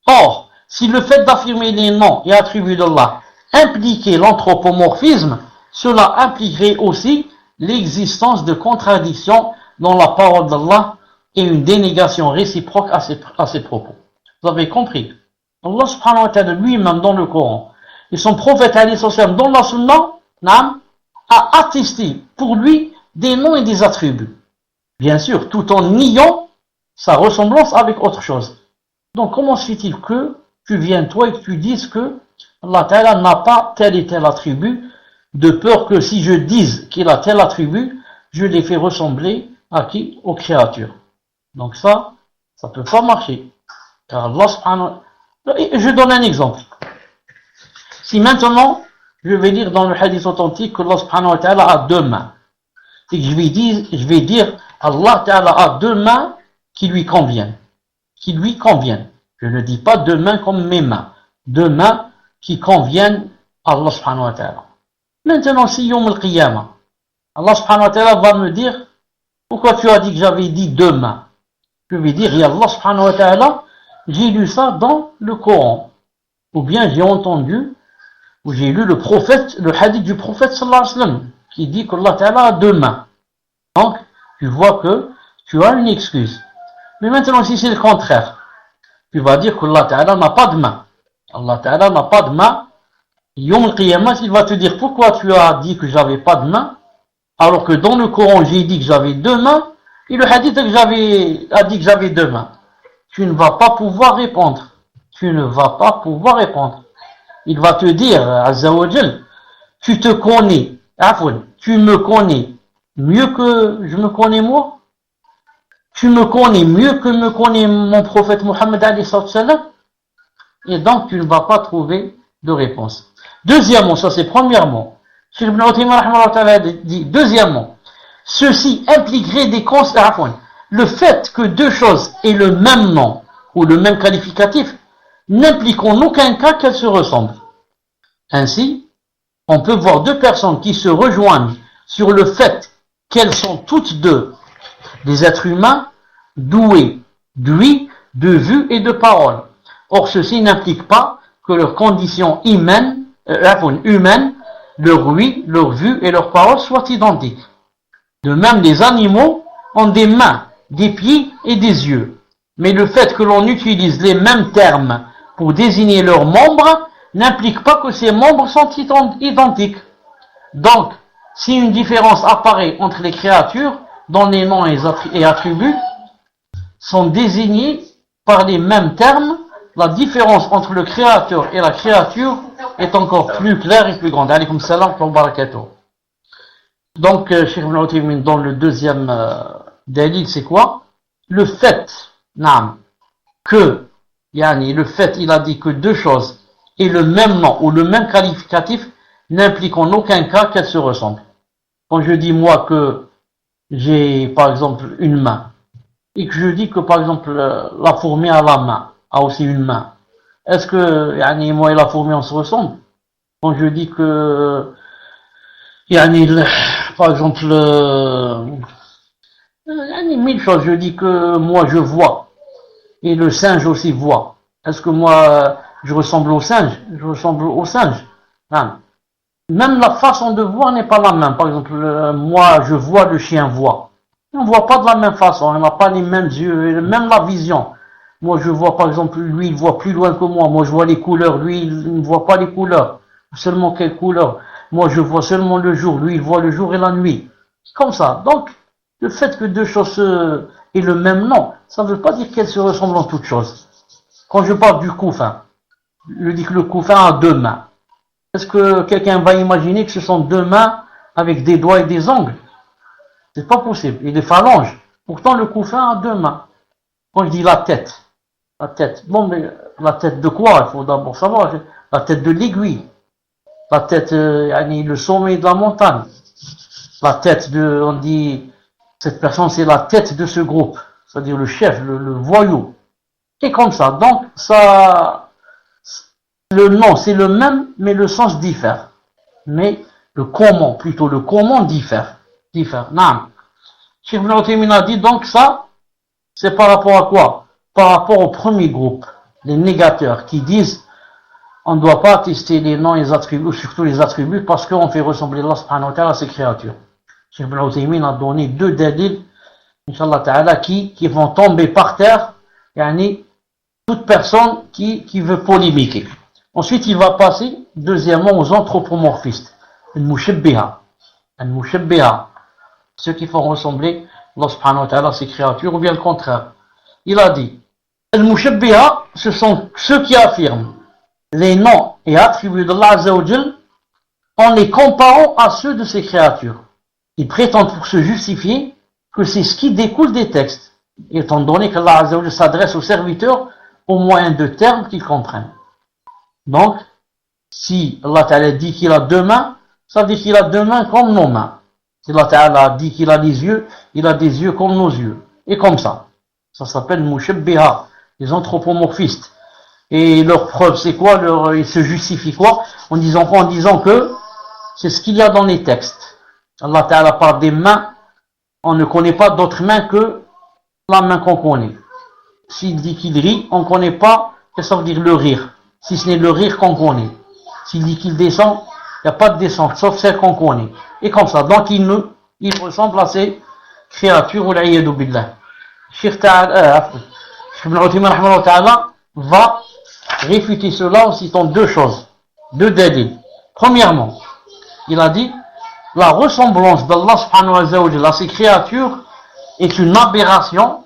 Or, si le fait d'affirmer les noms et attributs d'Allah impliquait l'anthropomorphisme, cela impliquerait aussi l'existence de contradictions dans la parole d'Allah et une dénégation réciproque à ses propos. Vous avez compris? Allah subhanahu wa ta'ala lui-même dans le Coran et son prophète dans la sunna a attesté pour lui des noms et des attributs. Bien sûr, tout en niant sa ressemblance avec autre chose. Donc comment se fait-il que tu viennes toi et que tu dises que Allah Ta'ala n'a pas tel et tel attribut, de peur que si je dise qu'il a tel attribut, je les fais ressembler à qui? Aux créatures. Donc ça peut pas marcher. Car Allah subhanahu wa ta'ala... Je donne un exemple. Si maintenant, je vais lire dans le hadith authentique que Allah subhanahu wa ta'ala a deux mains, et que je vais dire Allah ta'ala a deux mains qui lui conviennent. Je ne dis pas deux mains comme mes mains. Deux mains qui conviennent à Allah subhanahu wa ta'ala. Maintenant, si yom al-qiyamah, Allah subhanahu wa ta'ala va me dire, pourquoi tu as dit que j'avais dit deux mains? Je vais dire, ya Allah subhanahu wa ta'ala, j'ai lu ça dans le Coran. Ou bien j'ai entendu, ou j'ai lu le hadith du prophète sallallahu alayhi wa sallam, qui dit qu'Allah ta'ala a deux mains. Donc, tu vois que tu as une excuse. Mais maintenant, si c'est le contraire, tu vas dire qu'Allah ta'ala n'a pas de main. Allah ta'ala n'a pas de main. Yom al-Qiyamah, il va te dire pourquoi tu as dit que j'avais pas de main, alors que dans le Coran, j'ai dit que j'avais deux mains, et le hadith a dit que j'avais deux mains. Tu ne vas pas pouvoir répondre. Il va te dire, Azza wa Jal, tu me connais mieux que je me connais moi? Tu me connais mieux que me connaît mon prophète Mohammed alayhi salam? Et donc tu ne vas pas trouver de réponse. Deuxièmement, ça c'est premièrement, Cheikh Ibn Uthaymin dit, deuxièmement, ceci impliquerait des conséquences. Le fait que deux choses aient le même nom ou le même qualificatif n'implique en aucun cas qu'elles se ressemblent. Ainsi, on peut voir deux personnes qui se rejoignent sur le fait qu'elles sont toutes deux des êtres humains doués d'ouïe, de vue et de parole. Or, ceci n'implique pas que leurs conditions humaines, leur ouïe, leur vue et leur parole soient identiques. De même, les animaux ont des mains, des pieds et des yeux. Mais le fait que l'on utilise les mêmes termes pour désigner leurs membres n'implique pas que ces membres sont identiques. Donc, si une différence apparaît entre les créatures, dont les noms et attributs sont désignés par les mêmes termes, la différence entre le créateur et la créature est encore plus claire et plus grande. Alaykoum salam wa barakatuh. Donc, Cheikh Ibn Uthaymin, dans le deuxième dalil, c'est quoi? Le fait, il a dit que deux choses aient le même nom ou le même qualificatif n'implique en aucun cas qu'elles se ressemblent. Quand je dis moi que j'ai par exemple une main, et que je dis que par exemple la fourmi a la main, a aussi une main, est-ce que moi et la fourmi on se ressemble? Quand je dis que par exemple mille choses, je dis que moi je vois et le singe aussi voit, est-ce que moi je ressemble au singe? Je ressemble au singe. Même la façon de voir n'est pas la même. Par exemple, moi je vois, le chien voit. On ne voit pas de la même façon, on n'a pas les mêmes yeux, même la vision. Moi je vois par exemple, lui il voit plus loin que moi, moi je vois les couleurs, lui il ne voit pas les couleurs. Seulement quelles couleurs? Moi je vois seulement le jour, lui il voit le jour et la nuit. C'est comme ça. Donc, le fait que deux choses aient le même nom, ça ne veut pas dire qu'elles se ressemblent en toutes choses. Quand je parle du couffin, je dis que le couffin a deux mains. Est-ce que quelqu'un va imaginer que ce sont deux mains avec des doigts et des ongles? C'est pas possible. Et des phalanges. Pourtant, le couffin a deux mains. Quand je dis la tête, bon, mais la tête de quoi? Il faut d'abord savoir. La tête de l'aiguille. La tête, le sommet de la montagne. La tête on dit, cette personne c'est la tête de ce groupe. C'est-à-dire le chef, le voyou. Et comme ça. Donc, le nom c'est le même, mais le sens diffère. Mais le comment diffère. Non. Cheikh Ibn Uthaymin a dit donc ça, c'est par rapport à quoi? Par rapport au premier groupe, les négateurs, qui disent on ne doit pas attester les noms et les attributs, surtout les attributs, parce qu'on fait ressembler Allah subhanahu wa ta'ala à ses créatures. Cheikh Ibn Uthaymin a donné deux dalils, Inch'Allah ta'ala, qui vont tomber par terre, toute personne qui veut polémiquer. Ensuite, il va passer, deuxièmement, aux anthropomorphistes, al-mushabbiha, ceux qui font ressembler Allah subhanahu wa ta'ala à ses créatures, ou bien le contraire. Il a dit, al-mushabbiha, ce sont ceux qui affirment les noms et attributs d'Allah Azza wa Jal en les comparant à ceux de ses créatures. Ils prétendent pour se justifier que c'est ce qui découle des textes, étant donné qu'Allah Azza wa Jal s'adresse aux serviteurs au moyen de termes qu'ils comprennent. Donc, si Allah Ta'ala dit qu'il a deux mains, ça veut dire qu'il a deux mains comme nos mains. Si Allah Ta'ala dit qu'il a des yeux, il a des yeux comme nos yeux. Et comme ça. Ça s'appelle mushabbiha, les anthropomorphistes. Et leur preuve, c'est quoi? Ils se justifient quoi? En disant que c'est ce qu'il y a dans les textes. Allah Ta'ala parle des mains, on ne connaît pas d'autres mains que la main qu'on connaît. S'il dit qu'il rit, on ne connaît pas, qu'est-ce que ça veut dire le rire? Si ce n'est le rire qu'on connaît. S'il dit qu'il descend, il n'y a pas de descente, sauf celle qu'on connaît. Et comme ça, donc il ressemble à ces créatures, ou l'ayadou billah. Cheikh Ibn Uthaymin va réfuter cela en citant deux choses, deux dalils. Premièrement, il a dit, la ressemblance d'Allah subhanahu wa ta'ala à ses créatures est une aberration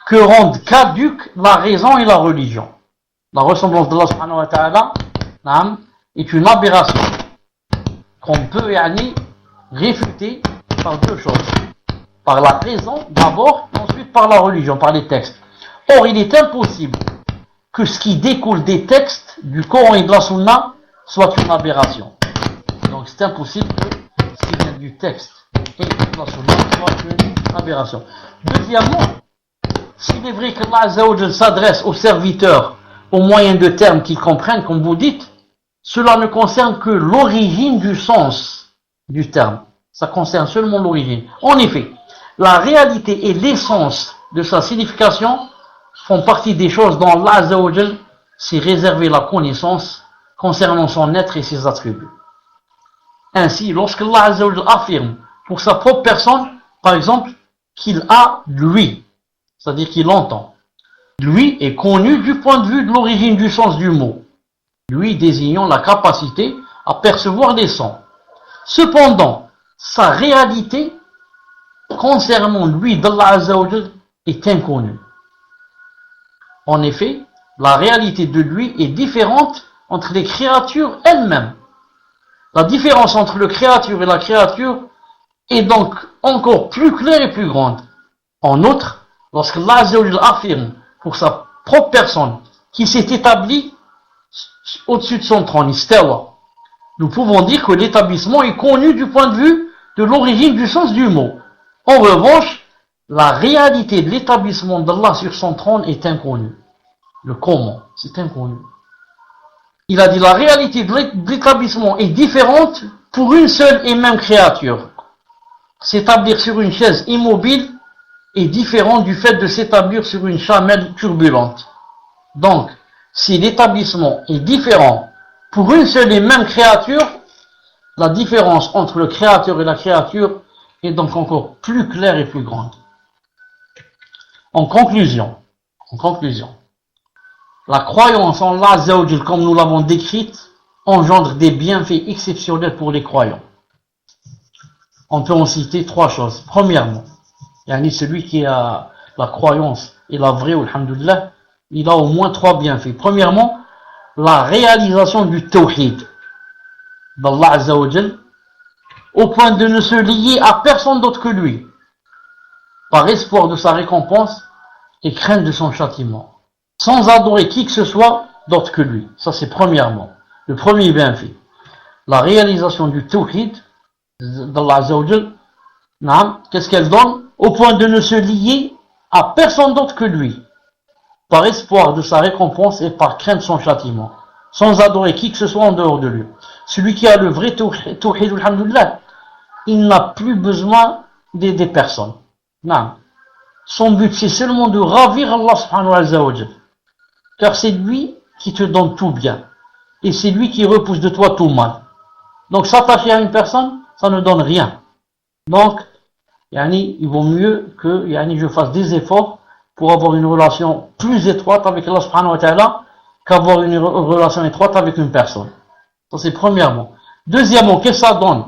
que rendent caduque la raison et la religion. La ressemblance d'Allah subhanahu wa ta'ala est une aberration qu'on peut réfuter par deux choses. Par la raison d'abord, et ensuite par la religion, par les textes. Or, il est impossible que ce qui découle des textes du Coran et de la Sunna soit une aberration. Donc c'est impossible que ce qui vient du texte et de la sunna soit une aberration. Deuxièmement, s'il est vrai qu'Allah Azza wa Jal s'adresse aux serviteurs au moyen de termes qu'ils comprennent, comme vous dites, cela ne concerne que l'origine du sens du terme. Ça concerne seulement l'origine. En effet, la réalité et l'essence de sa signification font partie des choses dont Allah Azza wa Jal s'est réservé la connaissance concernant son être et ses attributs. Ainsi, lorsque Allah Azza wa Jal affirme pour sa propre personne, par exemple, qu'il a lui, c'est-à-dire qu'il entend. Lui est connu du point de vue de l'origine du sens du mot, lui désignant la capacité à percevoir les sons. Cependant, sa réalité concernant lui d'Allah Azza wa Jal est inconnue. En effet, la réalité de lui est différente entre les créatures elles-mêmes. La différence entre le créature et la créature est donc encore plus claire et plus grande. En outre, lorsque Allah Azza wa Jal affirme pour sa propre personne qu'il s'est établi au-dessus de son trône, istawa, nous pouvons dire que l'établissement est connu du point de vue de l'origine du sens du mot. En revanche, la réalité de l'établissement d'Allah sur son trône est inconnue. Le comment, c'est inconnu. Il a dit la réalité de l'établissement est différente pour une seule et même créature. S'établir sur une chaise immobile est différent du fait de s'établir sur une chamelle turbulente. Donc, si l'établissement est différent pour une seule et même créature, la différence entre le créateur et la créature est donc encore plus claire et plus grande. En conclusion, la croyance en Allah Azza wa Jal, comme nous l'avons décrite, engendre des bienfaits exceptionnels pour les croyants. On peut en citer trois choses. Premièrement, celui qui a la croyance et la vraie, alhamdoulilah, il a au moins trois bienfaits. Premièrement, la réalisation du tawhid d'Allah Azza wa Jal, au point de ne se lier à personne d'autre que lui, par espoir de sa récompense et crainte de son châtiment, sans adorer qui que ce soit d'autre que lui. Ça c'est premièrement, le premier bienfait. La réalisation du tawhid d'Allah Azza wa Jal, qu'est-ce qu'elle donne? Au point de ne se lier à personne d'autre que lui, par espoir de sa récompense et par crainte de son châtiment, sans adorer qui que ce soit en dehors de lui. Celui qui a le vrai tawhid, alhamdoulilah, il n'a plus besoin des personnes. Non. Son but, c'est seulement de ravir Allah subhanahu wa ta'ala. Car c'est lui qui te donne tout bien. Et c'est lui qui repousse de toi tout mal. Donc s'attacher à une personne, ça ne donne rien. Donc, il vaut mieux que je fasse des efforts pour avoir une relation plus étroite avec Allah subhanahu wa ta'ala qu'avoir une relation étroite avec une personne. Ça c'est premièrement. Deuxièmement, qu'est-ce que ça donne?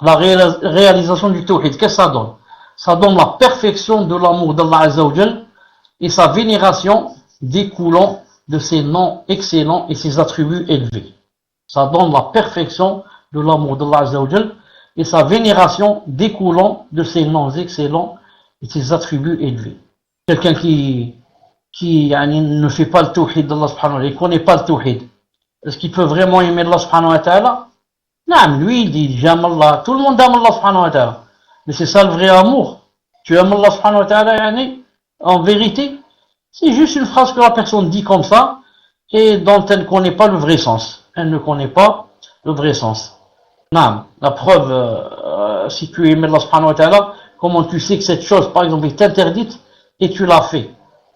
La réalisation du tawhid, qu'est-ce que ça donne? Ça donne la perfection de l'amour d'Allah Azza wa Jal et sa vénération découlant de ses noms excellents et ses attributs élevés. Ça donne la perfection de l'amour d'Allah Azza wa Jal et sa vénération découlant de ses noms excellents et ses attributs élevés. Quelqu'un qui ne fait pas le tawhid d'Allah subhanahu wa ta'ala, il ne connaît pas le tawhid, est-ce qu'il peut vraiment aimer Allah subhanahu wa ta'ala? Non, lui il dit j'aime Allah, tout le monde aime Allah subhanahu wa ta'ala, mais c'est ça le vrai amour. Tu aimes Allah subhanahu wa ta'ala en vérité? C'est juste une phrase que la personne dit comme ça et dont elle ne connaît pas le vrai sens. Elle ne connaît pas le vrai sens. Non, la preuve, si tu aimes Allah subhanahu wa ta'ala, comment tu sais que cette chose par exemple est interdite et tu l'as fait?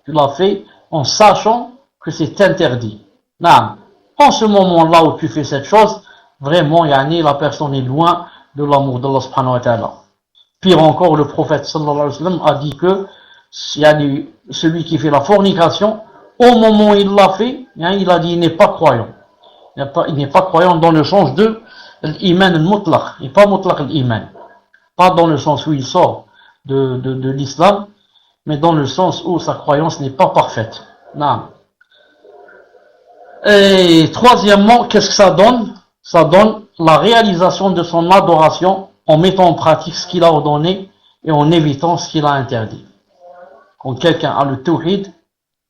Tu l'as fait en sachant que c'est interdit. Non, en ce moment-là où tu fais cette chose, vraiment, la personne est loin de l'amour d'Allah subhanahu wa ta'ala. Pire encore, le prophète sallallahu alayhi wa sallam a dit que celui qui fait la fornication, au moment où il l'a fait, il a dit il n'est pas croyant. Il n'est pas croyant dans le sens de l'iman al-mutlaq, et pas mutlaq al-iman. Pas dans le sens où il sort de l'islam, mais dans le sens où sa croyance n'est pas parfaite. Non. Et troisièmement, qu'est-ce que ça donne? Ça donne la réalisation de son adoration en mettant en pratique ce qu'il a ordonné et en évitant ce qu'il a interdit. Quand quelqu'un a le tawhid,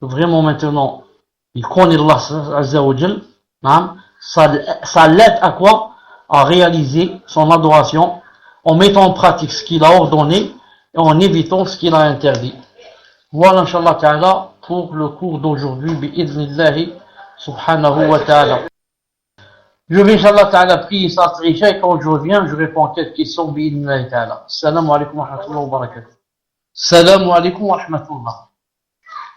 vraiment maintenant, il connaît Allah Azza wa Jal, ça l'aide à quoi? à réaliser son adoration en mettant en pratique ce qu'il a ordonné et en évitant ce qu'il a interdit. Voilà, Inch'Allah Ta'ala, pour le cours d'aujourd'hui, bi'idhnillahi subhanahu wa ta'ala. Je vais, Inch'Allah Ta'ala, prier sa tricha et quand je reviens, je réponds à quelques questions, bi'idhnillahi ta'ala. Assalamu alaikum wa rahmatullahi wa barakatuh. Assalamu alaikum wa rahmatullah.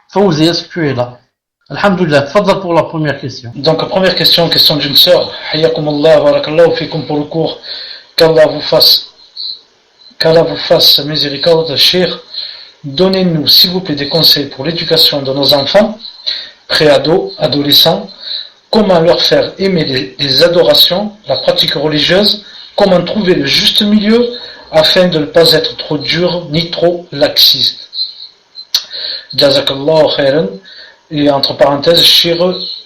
Fawzi, est-ce que tu es là? Alhamdulillah, fadla pour la première question. Donc, première question, question d'une sœur. Hayakumullah, barakallahu fikum pour le cours. Qu'Allah vous fasse miséricorde, cher. Donnez-nous, s'il vous plaît, des conseils pour l'éducation de nos enfants, pré-ados, adolescents, comment leur faire aimer les adorations, la pratique religieuse, comment trouver le juste milieu afin de ne pas être trop dur ni trop laxiste. Jazakallahu khairan. Et entre parenthèses, cher,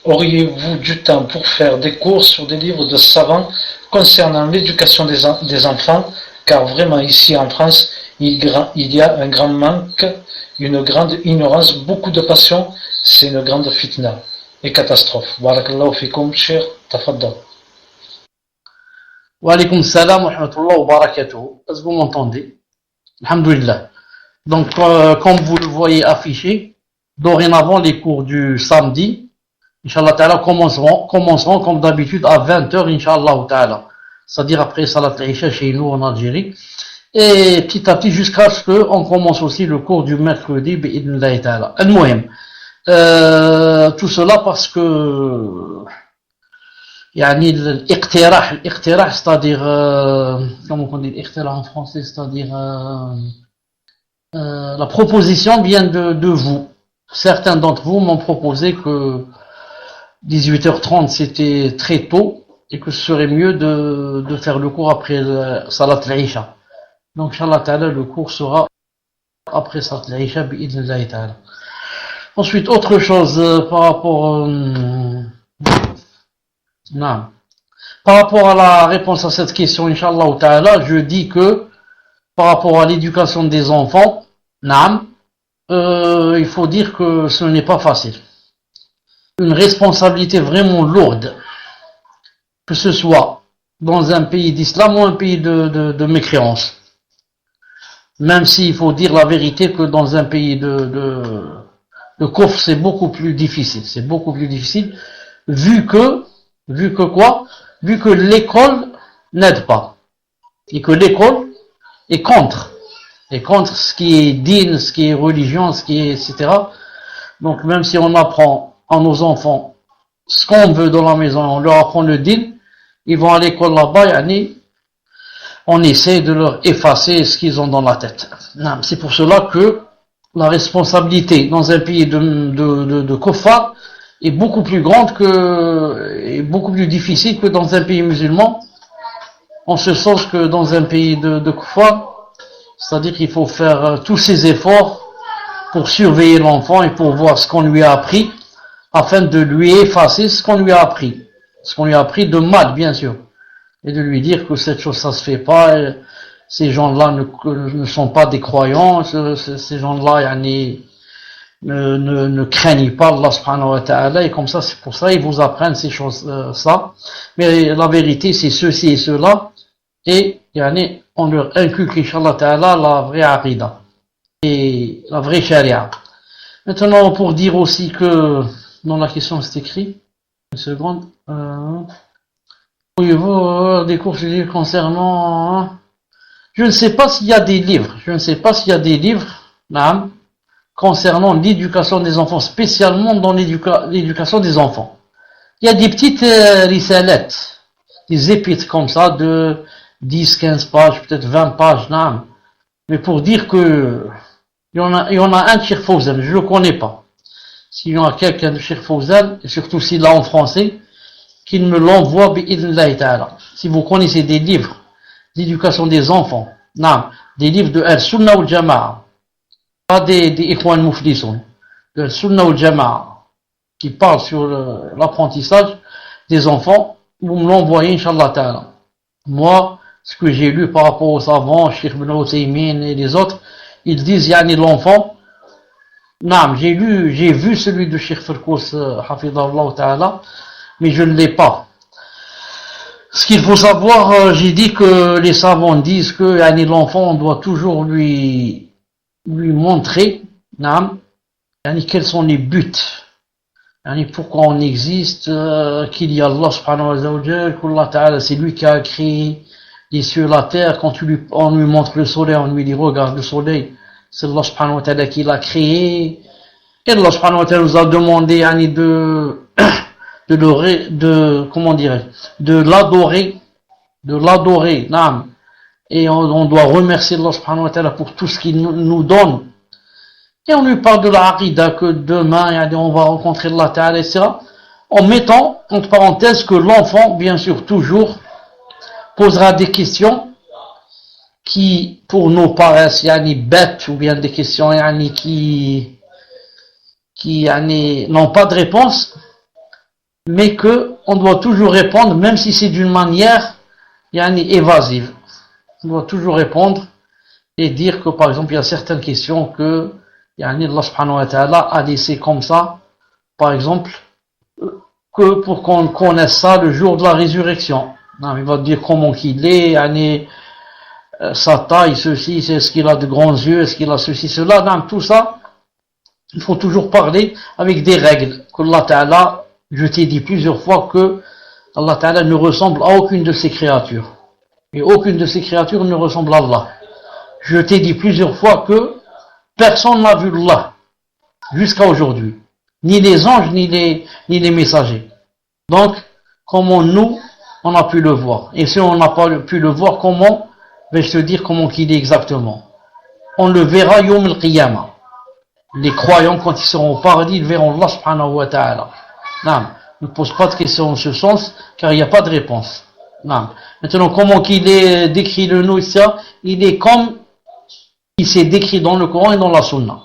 auriez-vous du temps pour faire des cours sur des livres de savants concernant l'éducation des enfants, car vraiment ici en France, il y a un grand manque, une grande ignorance, beaucoup de passion, c'est une grande fitna et catastrophe. Barakallahu fikum, cher, tafaddal. Wa alaykum salam wa rahmatullahi wa barakatuh. Est-ce que vous m'entendez? Alhamdulillah. Donc, comme vous le voyez affiché, dorénavant, les cours du samedi, Inch'Allah Ta'ala, commenceront comme d'habitude à 20h, Inch'Allah Ta'ala. C'est-à-dire après Salat al-Isha chez nous en Algérie. Et petit à petit, jusqu'à ce qu'on commence aussi le cours du mercredi, bi'idhnillahi Ta'ala. Al-Muhim. Tout cela parce que, yani, l'iqtirah, c'est-à-dire, comment on dit l'iqtirah en français, c'est-à-dire, la proposition vient de vous. Certains d'entre vous m'ont proposé que 18h30 c'était très tôt et que ce serait mieux de faire le cours après Salat al-Isha. Donc, Inch'Allah Ta'ala, le cours sera après Salat al-Isha, bi'idhnillahi Ta'ala. Ensuite, autre chose par rapport par rapport à la réponse à cette question, Inch'Allah Ta'ala, je dis que par rapport à l'éducation des enfants, il faut dire que ce n'est pas facile. Une responsabilité vraiment lourde, que ce soit dans un pays d'islam ou un pays de mécréance. Même s'il faut dire la vérité que dans un pays de kufr, c'est beaucoup plus difficile. C'est beaucoup plus difficile, vu que l'école n'aide pas. Et que l'école est contre. Et contre ce qui est din, ce qui est religion, ce qui est, etc. Donc même si on apprend à nos enfants ce qu'on veut dans la maison, on leur apprend le din, ils vont à l'école là-bas, on essaie de leur effacer ce qu'ils ont dans la tête. C'est pour cela que la responsabilité dans un pays de kuffar est beaucoup plus grande et beaucoup plus difficile que dans un pays musulman, en ce sens que dans un pays de kuffar, c'est-à-dire qu'il faut faire tous ces efforts pour surveiller l'enfant et pour voir ce qu'on lui a appris, afin de lui effacer ce qu'on lui a appris. Ce qu'on lui a appris de mal, bien sûr. Et de lui dire que cette chose, ça se fait pas, ces gens-là ne sont pas des croyants, ces gens-là, ne craignent pas Allah subhanahu wa ta'ala, et comme ça, c'est pour ça, ils vous apprennent ces choses, ça. Mais la vérité, c'est ceci et cela, et, on leur inculque, Inch'Allah Ta'ala, la vraie aqida et la vraie charia. Maintenant, pour dire aussi que, dans la question, c'est écrit, une seconde, pourriez-vous des cours concernant, je ne sais pas s'il y a des livres, concernant l'éducation des enfants, spécialement dans l'éducation des enfants. Il y a des petites risalettes, des épîtres comme ça, de 10, 15 pages, peut-être 20 pages, mais pour dire que il y en a un de Cheikh Fawzan, je le connais pas. S'il y en a quelqu'un de Cheikh Fawzan, et surtout s'il l'a en français, qu'il me l'envoie bi'idhnillahi ta'ala. Si vous connaissez des livres d'éducation des enfants, des livres de Al-Sunnah wal-Jama'a, pas des Ikhwan Muflisun, de Al-Sunnah wal-Jama'a, qui parlent sur l'apprentissage des enfants, vous me l'envoyez, Inch'Allah ta'ala. Moi, ce que j'ai lu par rapport aux savants, Cheikh Ibn Uthaymin et les autres, ils disent, l'enfant, j'ai vu celui de Cheikh Firkous, Hafidallah ta'ala, mais je ne l'ai pas. Ce qu'il faut savoir, j'ai dit que les savants disent que l'enfant, on doit toujours lui montrer quels sont les buts, pourquoi on existe, qu'il y a Allah subhanahu wa ta'ala, qu'Allah ta'ala c'est lui qui a créé les cieux et la terre. Quand on lui montre le soleil, on lui dit regarde le soleil, c'est Allah subhanahu wa ta'ala qui l'a créé. Et Allah subhanahu wa ta'ala nous a demandé de l'adorer, et on doit remercier Allah subhanahu wa ta'ala pour tout ce qu'il nous donne. Et on lui parle de la aqida, que demain on va rencontrer Allah ta'ala, etc. En mettant entre parenthèses que l'enfant, bien sûr, toujours posera des questions qui pour nous paraissent bêtes, ou bien des questions qui n'ont pas de réponse, mais que on doit toujours répondre, même si c'est d'une manière évasive. On doit toujours répondre et dire que, par exemple, il y a certaines questions que Allah subhanahu wa ta'ala a laissé comme ça, par exemple, que pour qu'on connaisse ça le jour de la résurrection. Il va dire comment qu'il est, sa taille, ceci, est-ce qu'il a de grands yeux, est-ce qu'il a ceci, cela, tout ça. Il faut toujours parler avec des règles. qu'Allah Ta'ala, je t'ai dit plusieurs fois que Allah Ta'ala ne ressemble à aucune de ses créatures. Et aucune de ses créatures ne ressemble à Allah. Je t'ai dit plusieurs fois que personne n'a vu Allah jusqu'à aujourd'hui. Ni les anges, ni les messagers. Donc, comment nous, on a pu le voir. Et si on n'a pas pu le voir, comment vais-je te dire comment qu'il est exactement? On le verra Yawm al-Qiyamah. Les croyants, quand ils seront au paradis, ils verront Allah subhanahu wa ta'ala. Ne pose pas de questions en ce sens, car il n'y a pas de réponse. Maintenant, comment qu'il est décrit le nous, il est comme il s'est décrit dans le Coran et dans la Sunna.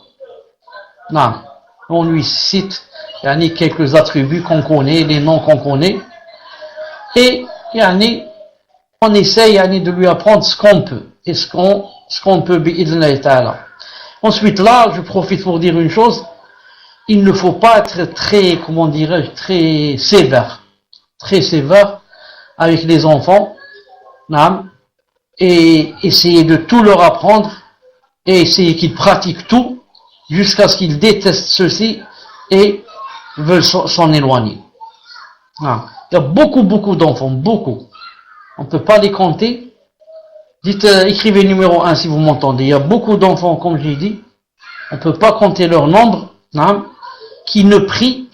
On lui cite quelques attributs qu'on connaît, les noms qu'on connaît, et on essaye de lui apprendre ce qu'on peut, et ce qu'on peut bi'idhnillahi ta'ala. Ensuite, là, je profite pour dire une chose, il ne faut pas être très sévère avec les enfants, et essayer de tout leur apprendre, et essayer qu'ils pratiquent tout, jusqu'à ce qu'ils détestent ceci, et veulent s'en éloigner. Il y a beaucoup d'enfants, beaucoup. On ne peut pas les compter. Dites, écrivez numéro 1 si vous m'entendez. Il y a beaucoup d'enfants, comme j'ai dit, on ne peut pas compter leur nombre, qui ne prient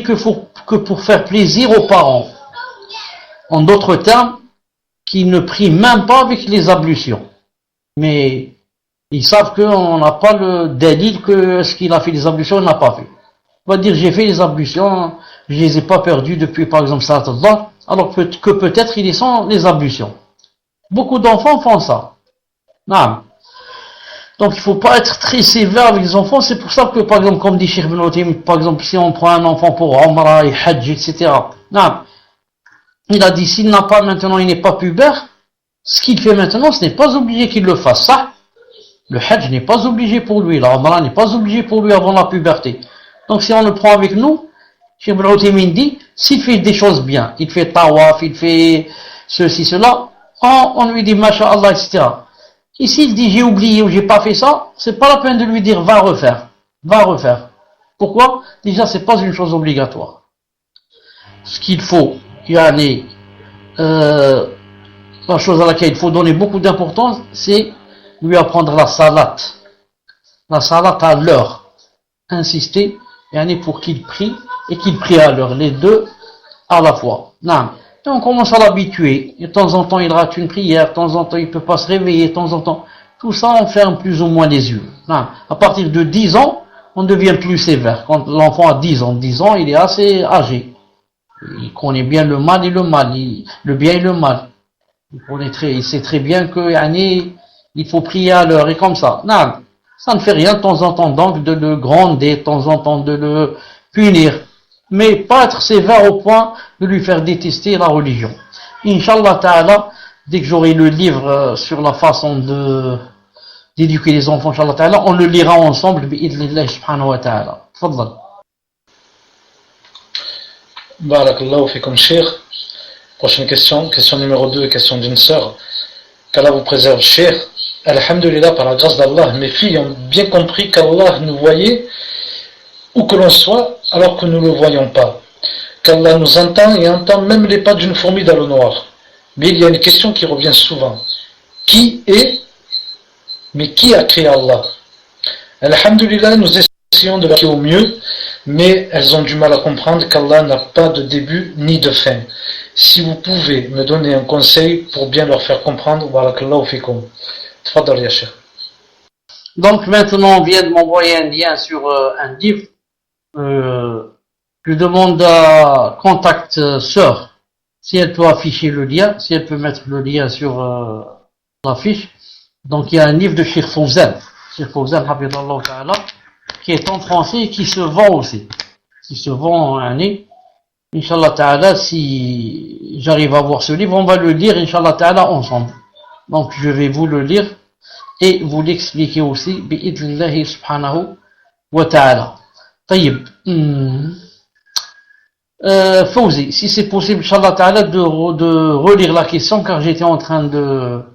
que pour faire plaisir aux parents. En d'autres termes, qui ne prient même pas avec les ablutions. Mais ils savent qu'on n'a pas le délit que ce qu'il a fait les ablutions, il n'a pas fait. On va dire, j'ai fait les ablutions, je les ai pas perdues depuis, par exemple, Salat al-Dhuhr, alors que peut-être ils sont les ablutions. Beaucoup d'enfants font ça. Donc il faut pas être très sévère avec les enfants. C'est pour ça que, par exemple, comme dit Cheikh Ibn Uthaymin, par exemple, si on prend un enfant pour Umrah et Hajj, etc. Il a dit, s'il n'a pas maintenant, il n'est pas pubère, ce qu'il fait maintenant, ce n'est pas obligé qu'il le fasse. Ça, le Hajj n'est pas obligé pour lui, la Umrah n'est pas obligé pour lui avant la puberté. Donc si on le prend avec nous, Cheikh Ibn Uthaymin dit, s'il fait des choses bien, il fait tawaf, il fait ceci, cela, on lui dit masha'Allah, etc. Ici, il dit j'ai oublié ou j'ai pas fait ça, c'est pas la peine de lui dire va refaire. Pourquoi? Déjà, c'est pas une chose obligatoire. Ce qu'il faut, la chose à laquelle il faut donner beaucoup d'importance, c'est lui apprendre la salat. La salat à l'heure. Insister, pour qu'il prie et qu'il prie à l'heure, les deux à la fois. Et on commence à l'habituer. De temps en temps, il rate une prière. De temps en temps, il ne peut pas se réveiller. De temps en temps, tout ça, on ferme plus ou moins les yeux. À partir de 10 ans, on devient plus sévère. Quand l'enfant a 10 ans, il est assez âgé. Il connaît bien le mal et le mal, le bien et le mal. Il sait très bien que il faut prier à l'heure et comme ça. Ça ne fait rien de temps en temps donc de le gronder, de temps en temps de le punir. Mais pas être sévère au point de lui faire détester la religion. Inch'Allah Ta'ala, dès que j'aurai le livre sur la façon d'éduquer les enfants, Inch'Allah Ta'ala, on le lira ensemble, bi'idhnillah subhanahu wa ta'ala. Tfaddal. Barakallahu fikum, Cheikh. Prochaine question, question numéro 2, question d'une sœur. Qu'Allah vous préserve, cher. Alhamdulillah, par la grâce d'Allah, mes filles ont bien compris qu'Allah nous voyait où que l'on soit, alors que nous ne le voyons pas. Qu'Allah nous entend et entend même les pas d'une fourmi dans le noir. Mais il y a une question qui revient souvent. Qui est, mais qui a créé Allah? Alhamdulillah, nous essayons de l'expliquer au mieux, mais elles ont du mal à comprendre qu'Allah n'a pas de début ni de fin. Si vous pouvez me donner un conseil pour bien leur faire comprendre, barakallahu fikum. Tfaddal ya Cheikh. Donc maintenant, on vient de m'envoyer un lien sur un livre. Je demande à Contact Sœur si elle peut afficher le lien, si elle peut mettre le lien sur l'affiche. Donc il y a un livre de Cheikh Fawzan, hafidallahu ta'ala, qui est en français et qui se vend aussi. Qui se vend en année. Inch'Allah ta'ala, si j'arrive à voir ce livre, on va le lire, Inch'Allah ta'ala, ensemble. Donc je vais vous le lire et vous l'expliquer aussi, bi'idnillahi subhanahu wa ta'ala. Taïb. Fawzi, si c'est possible, Inch'Allah ta'ala, de relire la question, car j'étais en train de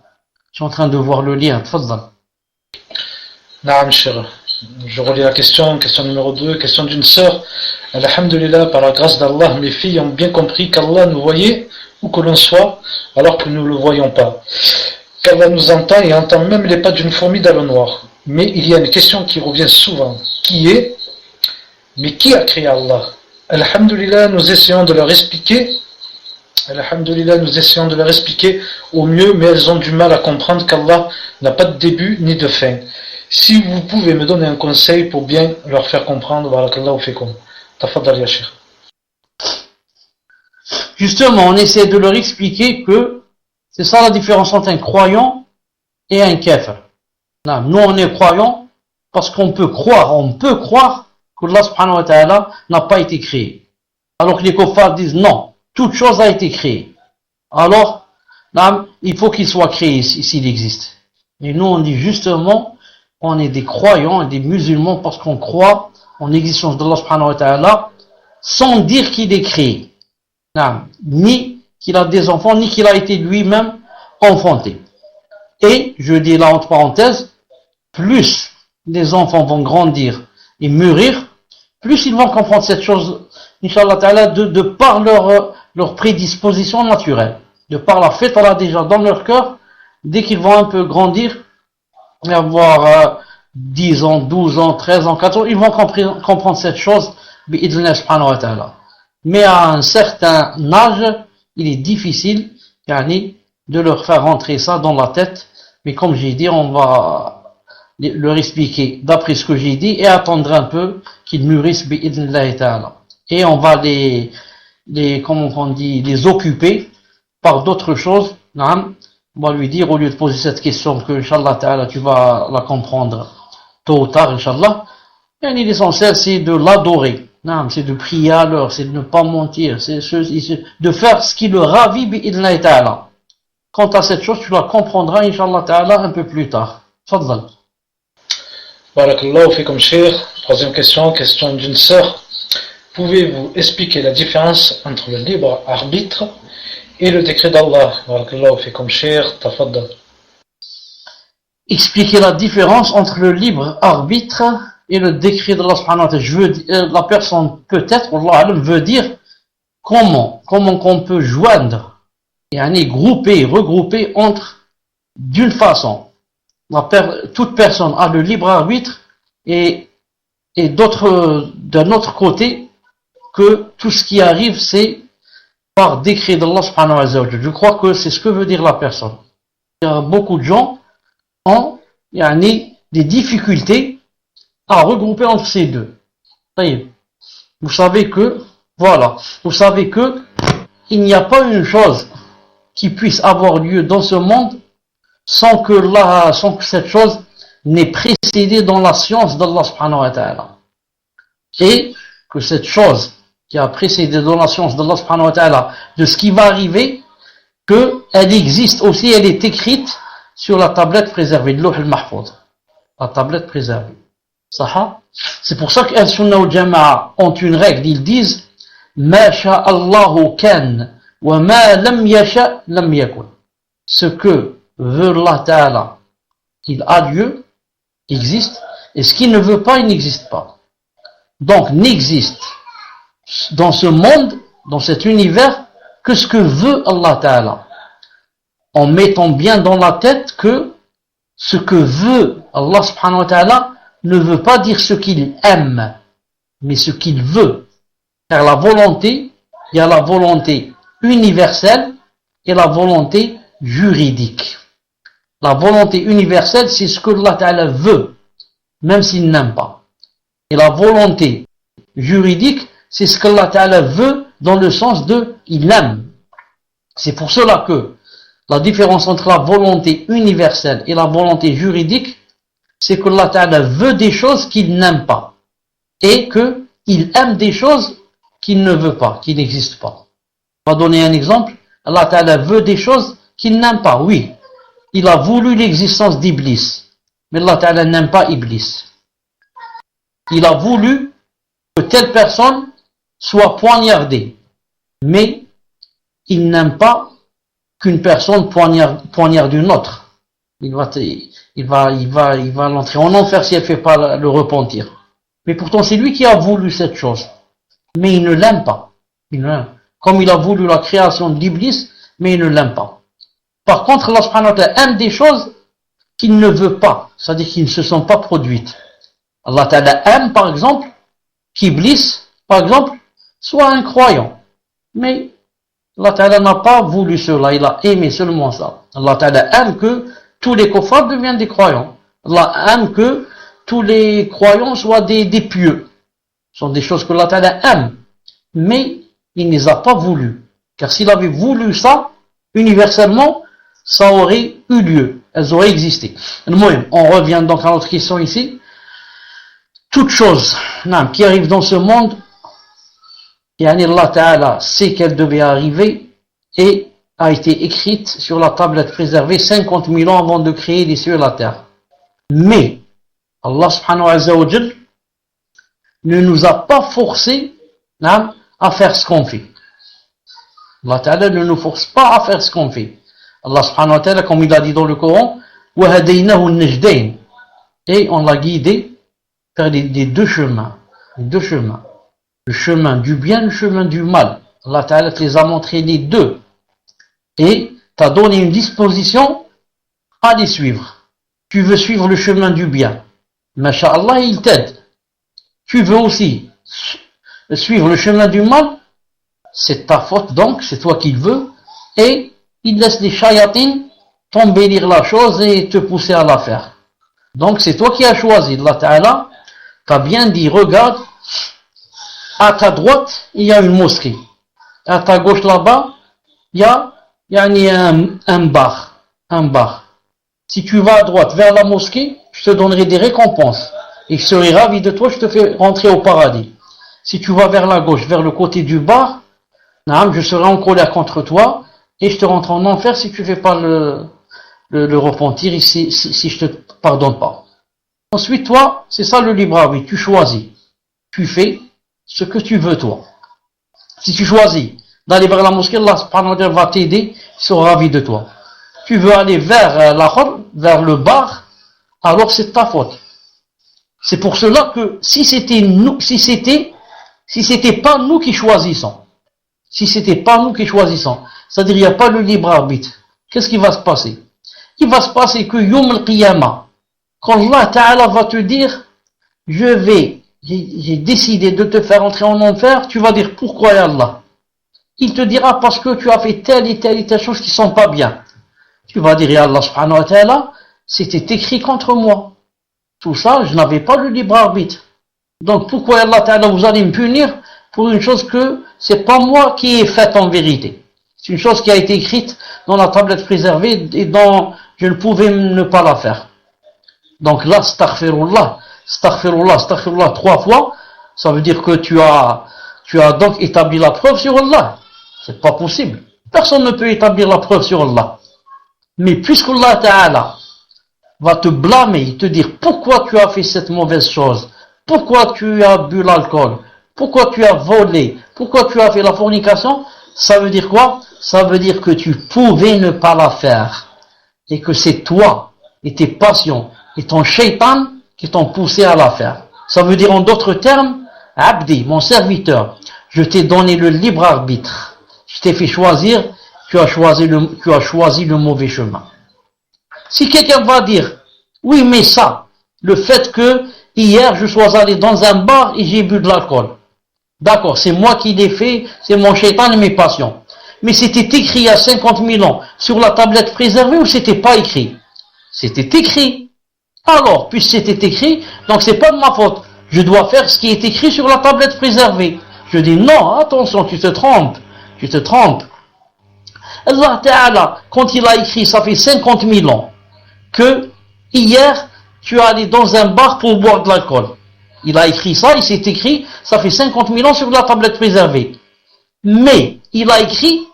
voir le lien. Tfaddal. Naam, cher. Je relis la question, question numéro 2, question d'une sœur. Alhamdulillah, par la grâce d'Allah, mes filles ont bien compris qu'Allah nous voyait où que l'on soit, alors que nous ne le voyons pas. Qu'Allah nous entend et entend même les pas d'une fourmi dans le noir. Mais il y a une question qui revient souvent. Qui est, mais qui a créé Allah? Alhamdulillah, nous essayons de leur expliquer. Alhamdulillah, nous essayons de leur expliquer au mieux, mais elles ont du mal à comprendre qu'Allah n'a pas de début ni de fin. Si vous pouvez me donner un conseil pour bien leur faire comprendre, barakallahu fikum. Tafaddal ya Cheikh. Justement, on essaie de leur expliquer que c'est ça la différence entre un croyant et un kafir. Nous, on est croyants parce qu'on peut croire que Allah subhanahu wa ta'ala n'a pas été créé. Alors que les kuffars disent non, toute chose a été créée. Alors, il faut qu'il soit créé s'il existe. Et nous, on dit justement, on est des croyants et des musulmans parce qu'on croit en l'existence d'Allah subhanahu wa ta'ala sans dire qu'il est créé. Ni qu'il a des enfants, ni qu'il a été lui-même enfanté. Et, je dis là entre parenthèses, plus les enfants vont grandir et mûrir, plus ils vont comprendre cette chose, Inch'Allah ta'ala, de par leur prédisposition naturelle, de par la fitra déjà dans leur cœur, dès qu'ils vont un peu grandir, et avoir 10 ans, 12 ans, 13 ans, 14 ans, ils vont comprendre cette chose, bi'idhnillah subhanahu wa ta'ala. Mais à un certain âge, il est difficile, de leur faire rentrer ça dans la tête. Mais comme j'ai dit, on va leur expliquer d'après ce que j'ai dit et attendre un peu qu'ils mûrissent bi'idhnillah ta'ala. Et on va comment on dit, les occuper par d'autres choses. On va lui dire, au lieu de poser cette question, que Inch'Allah ta'ala, tu vas la comprendre tôt ou tard, Inch'Allah. Et l'essentiel, c'est de l'adorer. C'est de prier à l'heure, c'est de ne pas mentir, c'est de faire ce qui le ravit, bi'idhnillah ta'ala. Quant à cette chose, tu la comprendras, Inch'Allah ta'ala, un peu plus tard. Fadlal. Barakallahu fikum Cheikh. Troisième question, question d'une sœur. Pouvez-vous expliquer la différence entre le libre arbitre et le décret d'Allah? Barakallahu fikum Cheikh. Tafaddal. Expliquer la différence entre le libre arbitre et le décret d'Allah subhanahu wa ta'ala. La personne peut-être, Allah alam, veut dire comment qu'on peut joindre et regrouper entre d'une façon. Toute personne a le libre arbitre et d'un autre côté que tout ce qui arrive c'est par décret d'Allah subhanahu wa ta'ala. Je crois que c'est ce que veut dire la personne. Il y a beaucoup de gens ont des difficultés à regrouper entre ces deux. Vous savez que il n'y a pas une chose qui puisse avoir lieu dans ce monde sans que cette chose n'ait précédé dans la science d'Allah subhanahu wa ta'ala. Et que cette chose qui a précédé dans la science d'Allah subhanahu wa ta'ala de ce qui va arriver, qu'elle existe aussi, elle est écrite sur la tablette préservée, de Lawh al-Mahfouz. La tablette préservée. C'est pour ça qu'Al-Sunnah wal Jama'a ont une règle, ils disent Ma sha'Allahu kan وَمَا لَمْ يَشَأْ لَمْ يَكُنْ. Ce que veut Allah Ta'ala, il a lieu, existe, et ce qu'il ne veut pas, il n'existe pas. Donc, n'existe dans ce monde, dans cet univers, que ce que veut Allah Ta'ala. En mettant bien dans la tête que ce que veut Allah Subhanahu wa Ta'ala ne veut pas dire ce qu'il aime, mais ce qu'il veut. Car la volonté, il y a la volonté universelle et la volonté juridique. La volonté universelle, c'est ce que Allah Ta'ala veut, même s'il n'aime pas. Et la volonté juridique, c'est ce que Allah Ta'ala veut dans le sens de il aime. C'est pour cela que la différence entre la volonté universelle et la volonté juridique, c'est que Allah Ta'ala veut des choses qu'il n'aime pas et qu'il aime des choses qu'il ne veut pas, qui n'existent pas. On va donner un exemple. Allah Ta'ala veut des choses qu'il n'aime pas. Oui, il a voulu l'existence d'Iblis, mais Allah Ta'ala n'aime pas Iblis. Il a voulu que telle personne soit poignardée, mais il n'aime pas qu'une personne poignarde une autre. Il va l'entrer en enfer si elle ne fait pas le repentir. Mais pourtant c'est lui qui a voulu cette chose. Mais il ne l'aime pas. Comme il a voulu la création d'Iblis, mais il ne l'aime pas. Par contre, Allah subhanahu wa ta'ala aime des choses qu'il ne veut pas, c'est-à-dire qu'ils ne se sont pas produites. Allah ta'ala aime par exemple qu'Iblis, par exemple, soit un croyant. Mais Allah Ta'ala n'a pas voulu cela, il a aimé seulement ça. Allah Ta'ala aime que tous les kuffars deviennent des croyants. Allah aime que tous les croyants soient des pieux. Ce sont des choses que Allah Ta'ala aime. Mais il ne les a pas voulu. Car s'il avait voulu ça, universellement, ça aurait eu lieu. Elles auraient existé. On revient donc à notre question ici. Toute chose qui arrive dans ce monde, Allah Ta'ala sait qu'elle devait arriver et a été écrite sur la tablette préservée 50 000 ans avant de créer les cieux et la terre. Mais Allah Subhanahu wa Ta'ala ne nous a pas forcé à faire ce qu'on fait. Allah Ta'ala ne nous force pas à faire ce qu'on fait. Allah Subhanahu wa Ta'ala, comme il a dit dans le Coran, وَهَدَيْنَهُ النَّجْدَيْنِ, et on l'a guidé vers les deux chemins. Les deux chemins. Le chemin du bien, le chemin du mal. Allah Ta'ala te les a montrés les deux. Et t'a donné une disposition à les suivre. Tu veux suivre le chemin du bien. Masha'Allah, il t'aide. Tu veux aussi suivre le chemin du mal. C'est ta faute donc, c'est toi qui le veux. Et il laisse les shayatines t'embellir la chose et te pousser à la faire. Donc c'est toi qui as choisi. Allah Ta'ala t'a bien dit, regarde, à ta droite, il y a une mosquée. À ta gauche là-bas, il y a un bar. Un bar. Si tu vas à droite vers la mosquée, je te donnerai des récompenses. Et je serai ravi de toi, je te fais rentrer au paradis. Si tu vas vers la gauche, vers le côté du bar, je serai en colère contre toi et je te rentre en enfer si tu ne fais pas le repentir et si je ne te pardonne pas. Ensuite, toi, c'est ça le libre arbitre. Tu choisis. Tu fais ce que tu veux, toi. Si tu choisis d'aller vers la mosquée, Allah subhanahu wa ta'ala va t'aider, il sera ravi de toi. Tu veux aller vers vers le bar, alors c'est ta faute. C'est pour cela que si c'était pas nous qui choisissons, c'est-à-dire il n'y a pas le libre arbitre, qu'est-ce qui va se passer? Il va se passer que Yom al-Qiyamah, quand Allah Ta'ala va te dire, j'ai décidé de te faire entrer en enfer, tu vas dire pourquoi ya Allah? Il te dira parce que tu as fait telle et telle chose qui sont pas bien. Tu vas dire ya Allah subhanahu wa ta'ala, c'était écrit contre moi. Tout ça, je n'avais pas le libre arbitre. Donc pourquoi Allah Ta'ala vous allez me punir pour une chose que c'est pas moi qui ai faite en vérité. C'est une chose qui a été écrite dans la tablette préservée et dont je ne pouvais ne pas la faire. Donc là, astaghfirullah 3 fois, ça veut dire que tu as donc établi la preuve sur Allah. C'est pas possible. Personne ne peut établir la preuve sur Allah. Mais puisqu'Allah Ta'ala va te blâmer, te dire pourquoi tu as fait cette mauvaise chose, pourquoi tu as bu l'alcool, pourquoi tu as volé, pourquoi tu as fait la fornication, Ça veut dire quoi? Ça veut dire que tu pouvais ne pas la faire. Et que c'est toi et tes passions et ton shaitan qui t'ont poussé à la faire. Ça veut dire en d'autres termes, Abdi, mon serviteur, je t'ai donné le libre arbitre. Je t'ai fait choisir, tu as choisi le mauvais chemin. Si quelqu'un va dire, oui mais ça, le fait que hier je sois allé dans un bar et j'ai bu de l'alcool. D'accord, c'est moi qui l'ai fait, c'est mon shaitan et mes passions. Mais c'était écrit il y a 50 000 ans sur la tablette préservée ou c'était pas écrit? C'était écrit. Alors, puisque c'était écrit, donc c'est pas de ma faute. Je dois faire ce qui est écrit sur la tablette préservée. Je dis non, attention, tu te trompes. Tu te trompes. Allah Ta'ala, quand il a écrit, ça fait 50 000 ans, que hier, tu es allé dans un bar pour boire de l'alcool. Il a écrit ça, il s'est écrit, ça fait 50 000 ans sur la tablette préservée. Mais, il a écrit,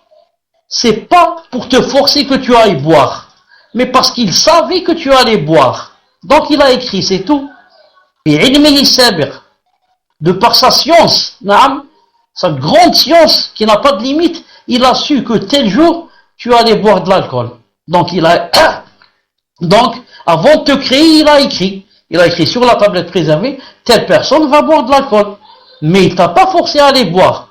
c'est pas pour te forcer que tu ailles boire, mais parce qu'il savait que tu allais boire. Donc il a écrit, c'est tout. Et ilmihi sabir, de par sa science, sa grande science qui n'a pas de limite, il a su que tel jour, tu allais boire de l'alcool. Donc avant de te créer, il a écrit. Il a écrit sur la tablette préservée, telle personne va boire de l'alcool. Mais il t'a pas forcé à aller boire.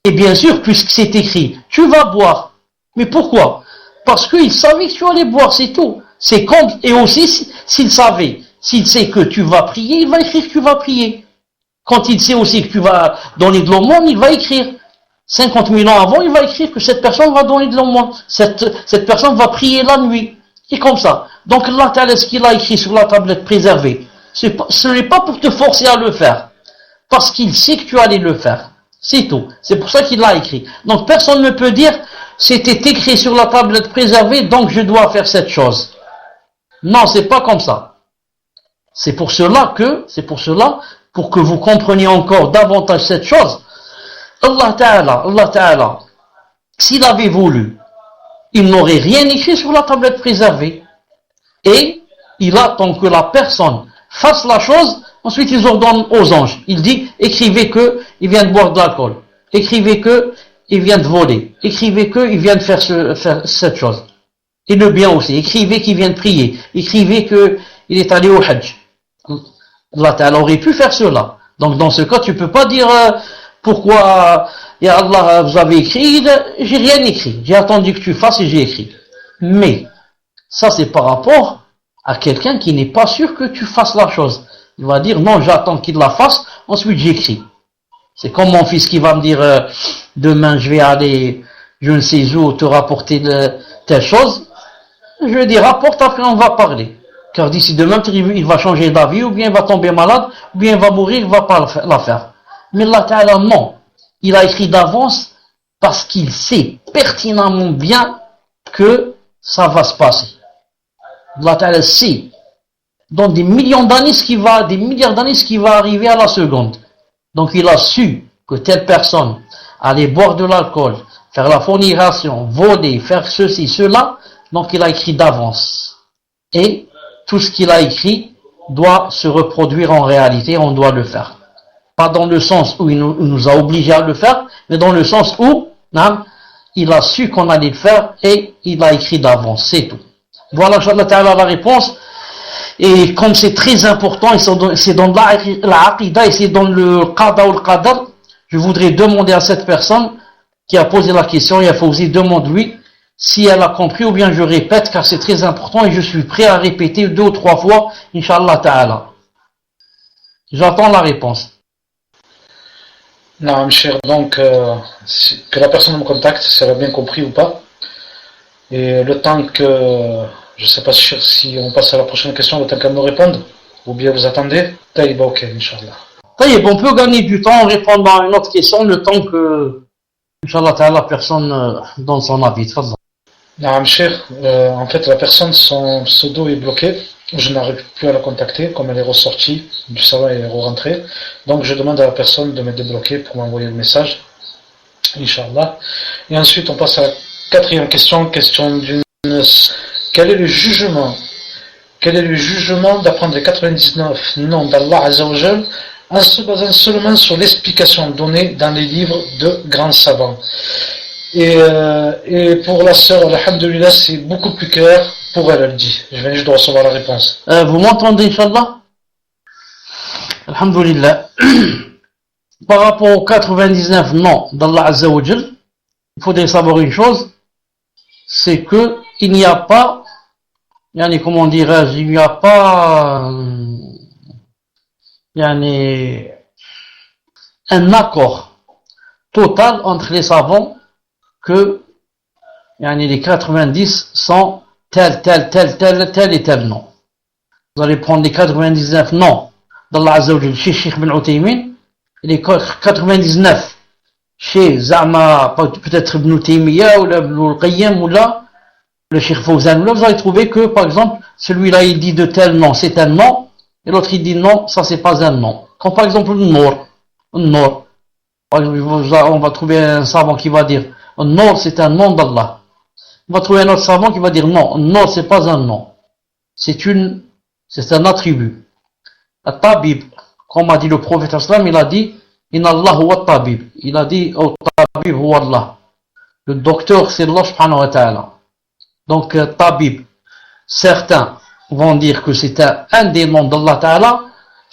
Et bien sûr, puisque c'est écrit, tu vas boire. Mais pourquoi? Parce qu'il savait que tu allais boire, c'est tout. C'est comme, et aussi, s'il savait, s'il sait que tu vas prier, il va écrire que tu vas prier. Quand il sait aussi que tu vas donner de l'aumône, il va écrire. 50 000 ans avant, il va écrire que cette personne va donner de l'aumône. Cette personne va prier la nuit. Et comme ça. Donc, Allah Ta'ala, ce qu'il a écrit sur la tablette préservée, ce n'est pas pour te forcer à le faire. Parce qu'il sait que tu allais le faire. C'est tout. C'est pour ça qu'il l'a écrit. Donc, personne ne peut dire, c'était écrit sur la tablette préservée, donc je dois faire cette chose. Non, c'est pas comme ça. C'est pour cela, pour que vous compreniez encore davantage cette chose, Allah Ta'ala, s'il avait voulu, il n'aurait rien écrit sur la tablette préservée. Et il attend que la personne fasse la chose, ensuite il ordonne aux anges. Il dit, écrivez que il vient de boire de l'alcool. Écrivez que il vient de voler. Écrivez que il vient de faire cette chose. Et le bien aussi. Écrivez qu'il vient de prier. Écrivez que il est allé au Hajj. Allah Ta'ala aurait pu faire cela. Donc dans ce cas, tu peux pas dire pourquoi ya Allah vous avez écrit, j'ai rien écrit. J'ai attendu que tu fasses et j'ai écrit. Mais ça c'est par rapport à quelqu'un qui n'est pas sûr que tu fasses la chose. Il va dire non, j'attends qu'il la fasse, ensuite j'écris. C'est comme mon fils qui va me dire demain je vais aller je ne sais où te rapporter telle chose. Je vais dire rapporte, après on va parler. Car d'ici demain il va changer d'avis, ou bien il va tomber malade, ou bien il va mourir, il ne va pas la faire. Mais Allah Ta'ala non. Il a écrit d'avance parce qu'il sait pertinemment bien que ça va se passer. Allah Ta'ala sait dans des millions d'années des milliards d'années ce qui va arriver à la seconde. Donc il a su que telle personne allait boire de l'alcool, faire la fornication, voler, faire ceci, cela, donc il a écrit d'avance. Et tout ce qu'il a écrit doit se reproduire en réalité, on doit le faire. Pas dans le sens où il nous a obligés à le faire, mais dans le sens où il a su qu'on allait le faire et il a écrit d'avance, c'est tout. Voilà, Inch'Allah Ta'ala, la réponse. Et comme c'est très important, et c'est dans la aqidah et c'est dans le qada ou le qadar, je voudrais demander à cette personne qui a posé la question, et Fawzi, demande-lui si elle a compris, ou bien je répète, car c'est très important et je suis prêt à répéter 2 ou 3 fois, Inch'Allah Ta'ala. J'attends la réponse. Non, cher, donc, que la personne me contacte, si elle a bien compris ou pas. Et le temps que, je ne sais pas si on passe à la prochaine question, le temps qu'elle me réponde, ou bien vous attendez. Taïba, ok, Inch'Allah. Taïba, on peut gagner du temps en répondant à une autre question, le temps que, Inch'Allah Ta'ala, personne donne son avis. Non, cher, en fait, la personne, son pseudo est bloqué. Je n'arrive plus à la contacter, comme elle est ressortie du salon et elle est rentrée. Donc je demande à la personne de me débloquer pour m'envoyer le message. Inch'Allah. Et ensuite on passe à la 4e question, d'une... Quel est le jugement d'apprendre les 99 noms d'Allah Azzawajal en se basant seulement sur l'explication donnée dans les livres de grands savants? Et pour la sœur, alhamdoulilah, c'est beaucoup plus clair pour elle, elle dit. Je viens juste de recevoir la réponse. Vous m'entendez, Inch'Allah? Alhamdulillah. Par rapport aux 99 noms d'Allah Azza wa Jal, il faudrait savoir une chose, c'est que il n'y a pas, comment dirais-je, il n'y a pas un accord total entre les savants que les 90 sont tel et tel nom. Vous allez prendre les 99 noms d'Allah Azza wa Jal chez Cheikh Ibn Uthaymin, et les 99 chez Zama, peut-être Ibn Taymiyyah ou Ibn Qayyim ou là, le Cheikh Fawzan, là vous allez trouver que par exemple celui-là il dit de tel nom c'est un nom et l'autre il dit non ça c'est pas un nom. Comme par exemple le Nour. Par exemple, on va trouver un savant qui va dire Nour c'est un nom d'Allah. On va trouver un autre savant qui va dire non, Nour c'est pas un nom. C'est un attribut. At-Tabib, comme a dit le prophète islam, il a dit Inna Allah huwa tabib. Il a dit au tabib huwa Allah. Le docteur c'est Allah subhanahu wa ta'ala. Donc tabib, certains vont dire que c'est un des noms d'Allah ta'ala,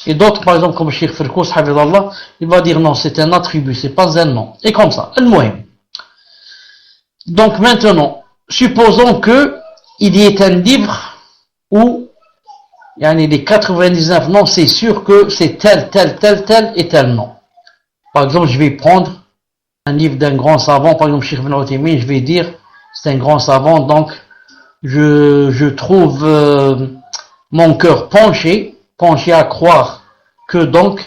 et d'autres par exemple comme Cheikh Firkous Hafidallah, il va dire non c'est un attribut, c'est pas un nom. Et comme ça, al-muhim. Donc maintenant, supposons que il y ait un livre où les 99 noms, c'est sûr que c'est tel et tel nom. Par exemple, je vais prendre un livre d'un grand savant, par exemple Cheikh Ibn Uthaymin, je vais dire c'est un grand savant, donc je trouve mon cœur penché à croire que donc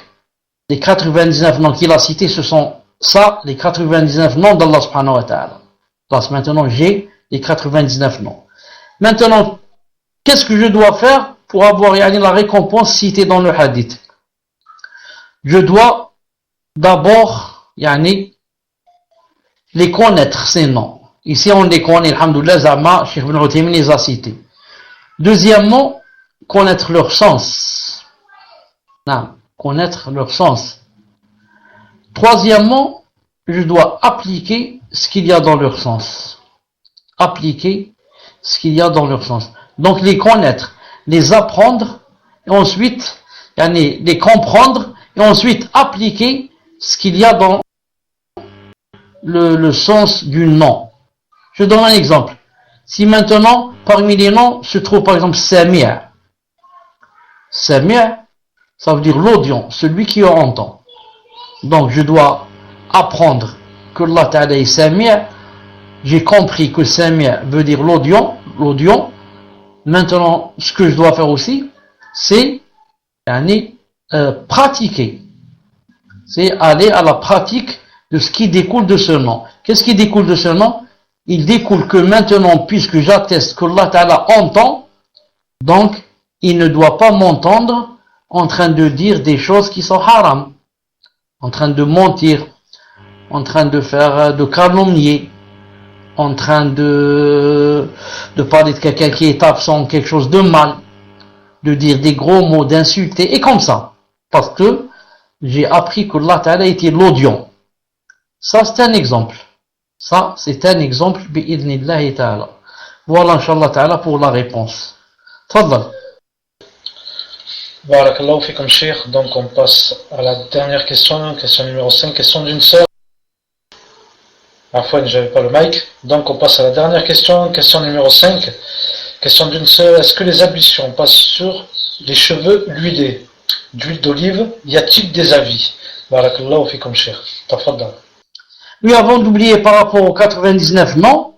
les 99 noms qu'il a cités, ce sont ça, les 99 noms d'Allah subhanahu wa ta'ala. Parce maintenant j'ai les 99 noms. Maintenant, qu'est-ce que je dois faire pour avoir la récompense citée dans le hadith? Je dois d'abord les connaître ces noms. Ici on les connaît, alhamdoulilah, Zama, Cheikh Ibn Uthaymin les a cités. Deuxièmement, connaître leur sens. Non, connaître leur sens. Troisièmement, je dois appliquer ce qu'il y a dans leur sens. Appliquer ce qu'il y a dans leur sens. Donc les connaître, les apprendre, et ensuite les comprendre, et ensuite appliquer ce qu'il y a dans le sens du nom. Je donne un exemple. Si maintenant, parmi les noms, se trouve par exemple Sami'. Sami', ça veut dire l'audient, celui qui entend. Donc je dois apprendre que Allah Ta'ala est Sami'. J'ai compris que Sami' veut dire l'audient. Maintenant, ce que je dois faire aussi, c'est pratiquer. C'est aller à la pratique de ce qui découle de ce nom. Qu'est-ce qui découle de ce nom? Il découle que maintenant, puisque j'atteste que Allah Ta'ala entend, donc il ne doit pas m'entendre en train de dire des choses qui sont haram, en train de mentir, en train de calomnier, en train de parler de quelqu'un qui est absent, quelque chose de mal, de dire des gros mots, d'insulter, et comme ça. Parce que j'ai appris que Allah Ta'ala était l'audient. Ça, c'est un exemple. Ça, c'est un exemple, bi'idnillahi ta'ala. Voilà, Inch'Allah Ta'ala, pour la réponse. Tfaddal. Barakallahu fikum Cheikh. Donc on passe à la dernière question, question numéro 5, question d'une sœur. Parfois, je n'avais pas le mic. Donc on passe à la dernière question, question numéro 5. Question d'une sœur, est-ce que les ablutions passent sur les cheveux huilés d'huile d'olive? Y a-t-il des avis? Barakallahu fikum Cheikh. Tafaddal. Oui, avant d'oublier par rapport aux 99 noms,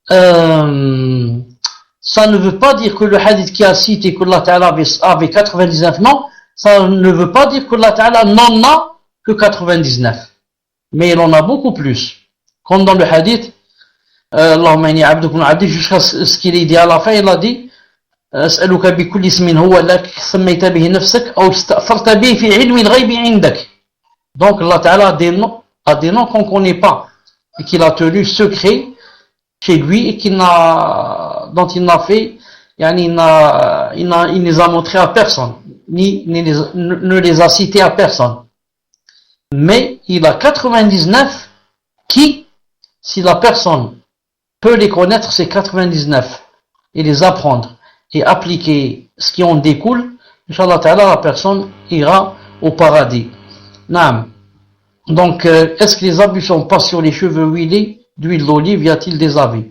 ça ne veut pas dire que le hadith qui a cité que Allah Ta'ala avait 99 noms, ça ne veut pas dire que Allah Ta'ala n'en a que 99. Mais il en a beaucoup plus. Comme dans le hadith, Allahumma inni abdukum abdi, jusqu'à ce qu'il ait dit à la fin, il a dit أسألك بكل اسم هو لك سميت به نفسك أو استأثرت به في علم الغيب عندك. Donc Allah Ta'ala a des noms qu'on ne connaît pas et qu'il a tenu secret chez lui et dont il n'a fait, il ne les a montrés à personne, ni ne les a cités à personne. Mais il a 99 qui, si la personne peut les connaître, ces 99, et les apprendre, et appliquer ce qui en découle, Inch'Allah ta'ala, la personne ira au paradis. Naam. Donc, est-ce que les ablutions passent sur les cheveux huilés d'huile d'olive? Y a-t-il des avis?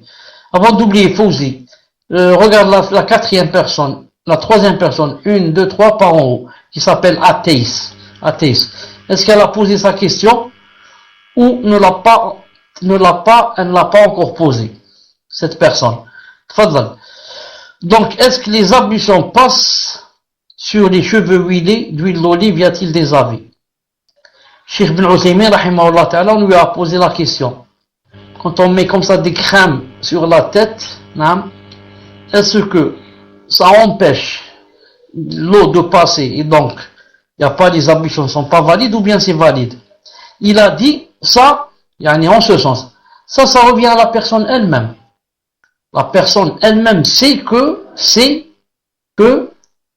Avant d'oublier, Fauzi, regarde la quatrième personne, la troisième personne, 1, 2, 3 par en haut, qui s'appelle Athéis. Est-ce qu'elle a posé sa question ou elle ne l'a pas encore posée, cette personne? Tfadal. Donc, est-ce que les ablutions passent sur les cheveux huilés d'huile d'olive? Y a-t-il des avis? Cheikh Ibn Uthaymin, rahimahullah ta'ala, on lui a posé la question. Quand on met comme ça des crèmes sur la tête, est-ce que ça empêche l'eau de passer et donc il n'y a pas, les ablutions ne sont pas valides ou bien c'est valide? Il a dit ça, en ce sens. Ça revient à la personne elle-même. La personne elle-même sait que,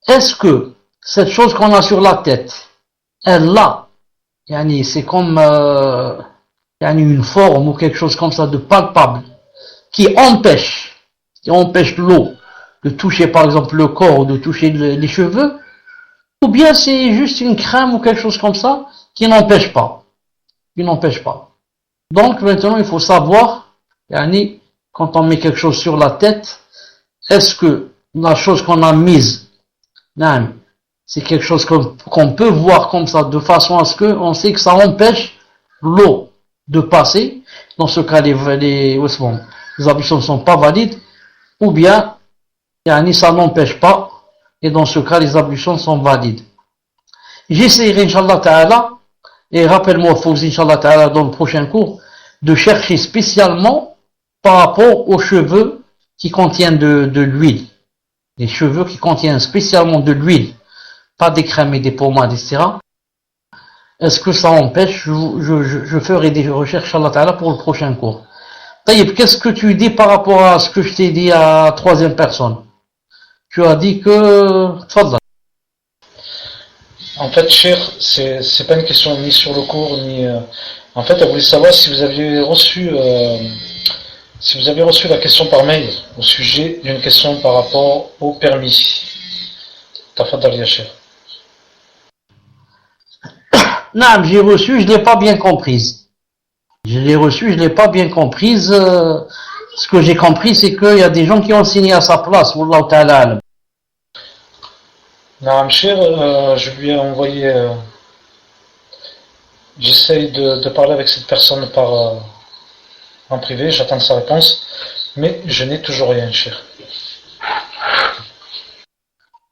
est-ce que cette chose qu'on a sur la tête, elle l'a, c'est comme une forme ou quelque chose comme ça de palpable, qui empêche l'eau de toucher par exemple le corps ou de toucher les cheveux, ou bien c'est juste une crème ou quelque chose comme ça qui n'empêche pas. Donc maintenant il faut savoir, quand on met quelque chose sur la tête, est-ce que la chose qu'on a mise, c'est quelque chose qu'on peut voir comme ça, de façon à ce qu'on sait que ça empêche l'eau de passer. Dans ce cas, les ablutions ne sont pas valides, ou bien, ça n'empêche pas, et dans ce cas, les ablutions sont valides. J'essaierai, Inch'Allah Ta'ala, et rappelle-moi, Fauzi, Inch'Allah Ta'ala, dans le prochain cours, de chercher spécialement par rapport aux cheveux qui contiennent de l'huile. Les cheveux qui contiennent spécialement de l'huile, pas des crèmes et des pommades, etc. Est-ce que ça empêche? Je ferai des recherches, Inch'Allah Ta'ala, pour le prochain cours. Taïb, qu'est-ce que tu dis par rapport à ce que je t'ai dit à la troisième personne? Tu as dit que... Tfadal. En fait, cher, c'est pas une question ni sur le cours, ni... En fait, elle voulait savoir si vous aviez reçu la question par mail au sujet d'une question par rapport au permis. Tafadal ya cher. Non, j'ai reçu, je l'ai pas bien comprise. Ce que j'ai compris, c'est qu'il y a des gens qui ont signé à sa place. Wallahu ta'ala alam. Non, cher, je lui ai envoyé... j'essaye de parler avec cette personne en privé, j'attends sa réponse, mais je n'ai toujours rien, cher.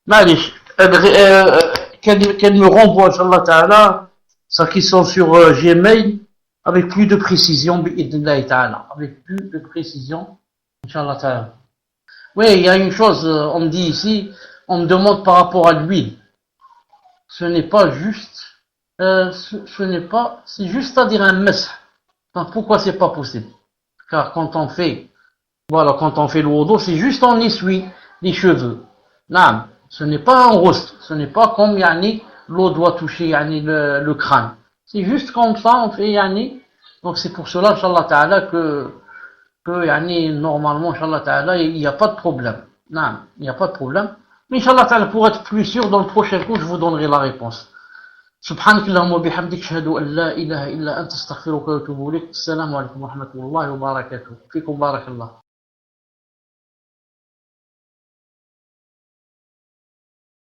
Malish, qu'elle me renvoie, Inch'Allah Ta'ala, sa question sur Gmail, avec plus de précision, bi'idnillahi ta'ala. Avec plus de précision, Inch'Allah Ta'ala. Oui, il y a une chose, on me dit ici, on me demande par rapport à l'huile. Ce n'est pas juste, c'est juste à dire un mess. Enfin, pourquoi c'est pas possible? Car quand on fait le wudu, c'est juste on essuie les cheveux. Non, ce n'est pas un roast, ce n'est pas comme l'eau doit toucher le crâne. C'est juste comme ça, on fait donc c'est pour cela, Inch'Allah Ta'ala, que normalement, Inch'Allah Ta'ala, il n'y a pas de problème. Non, il n'y a pas de problème. Mais Inch'Allah Ta'ala, pour être plus sûr, dans le prochain cours, je vous donnerai la réponse. سبحانك اللهم وبحمدك أشهد أن لا إله إلا أنت أستغفرك وأتوب إليك السلام عليكم ورحمة الله وبركاته فيكم بارك الله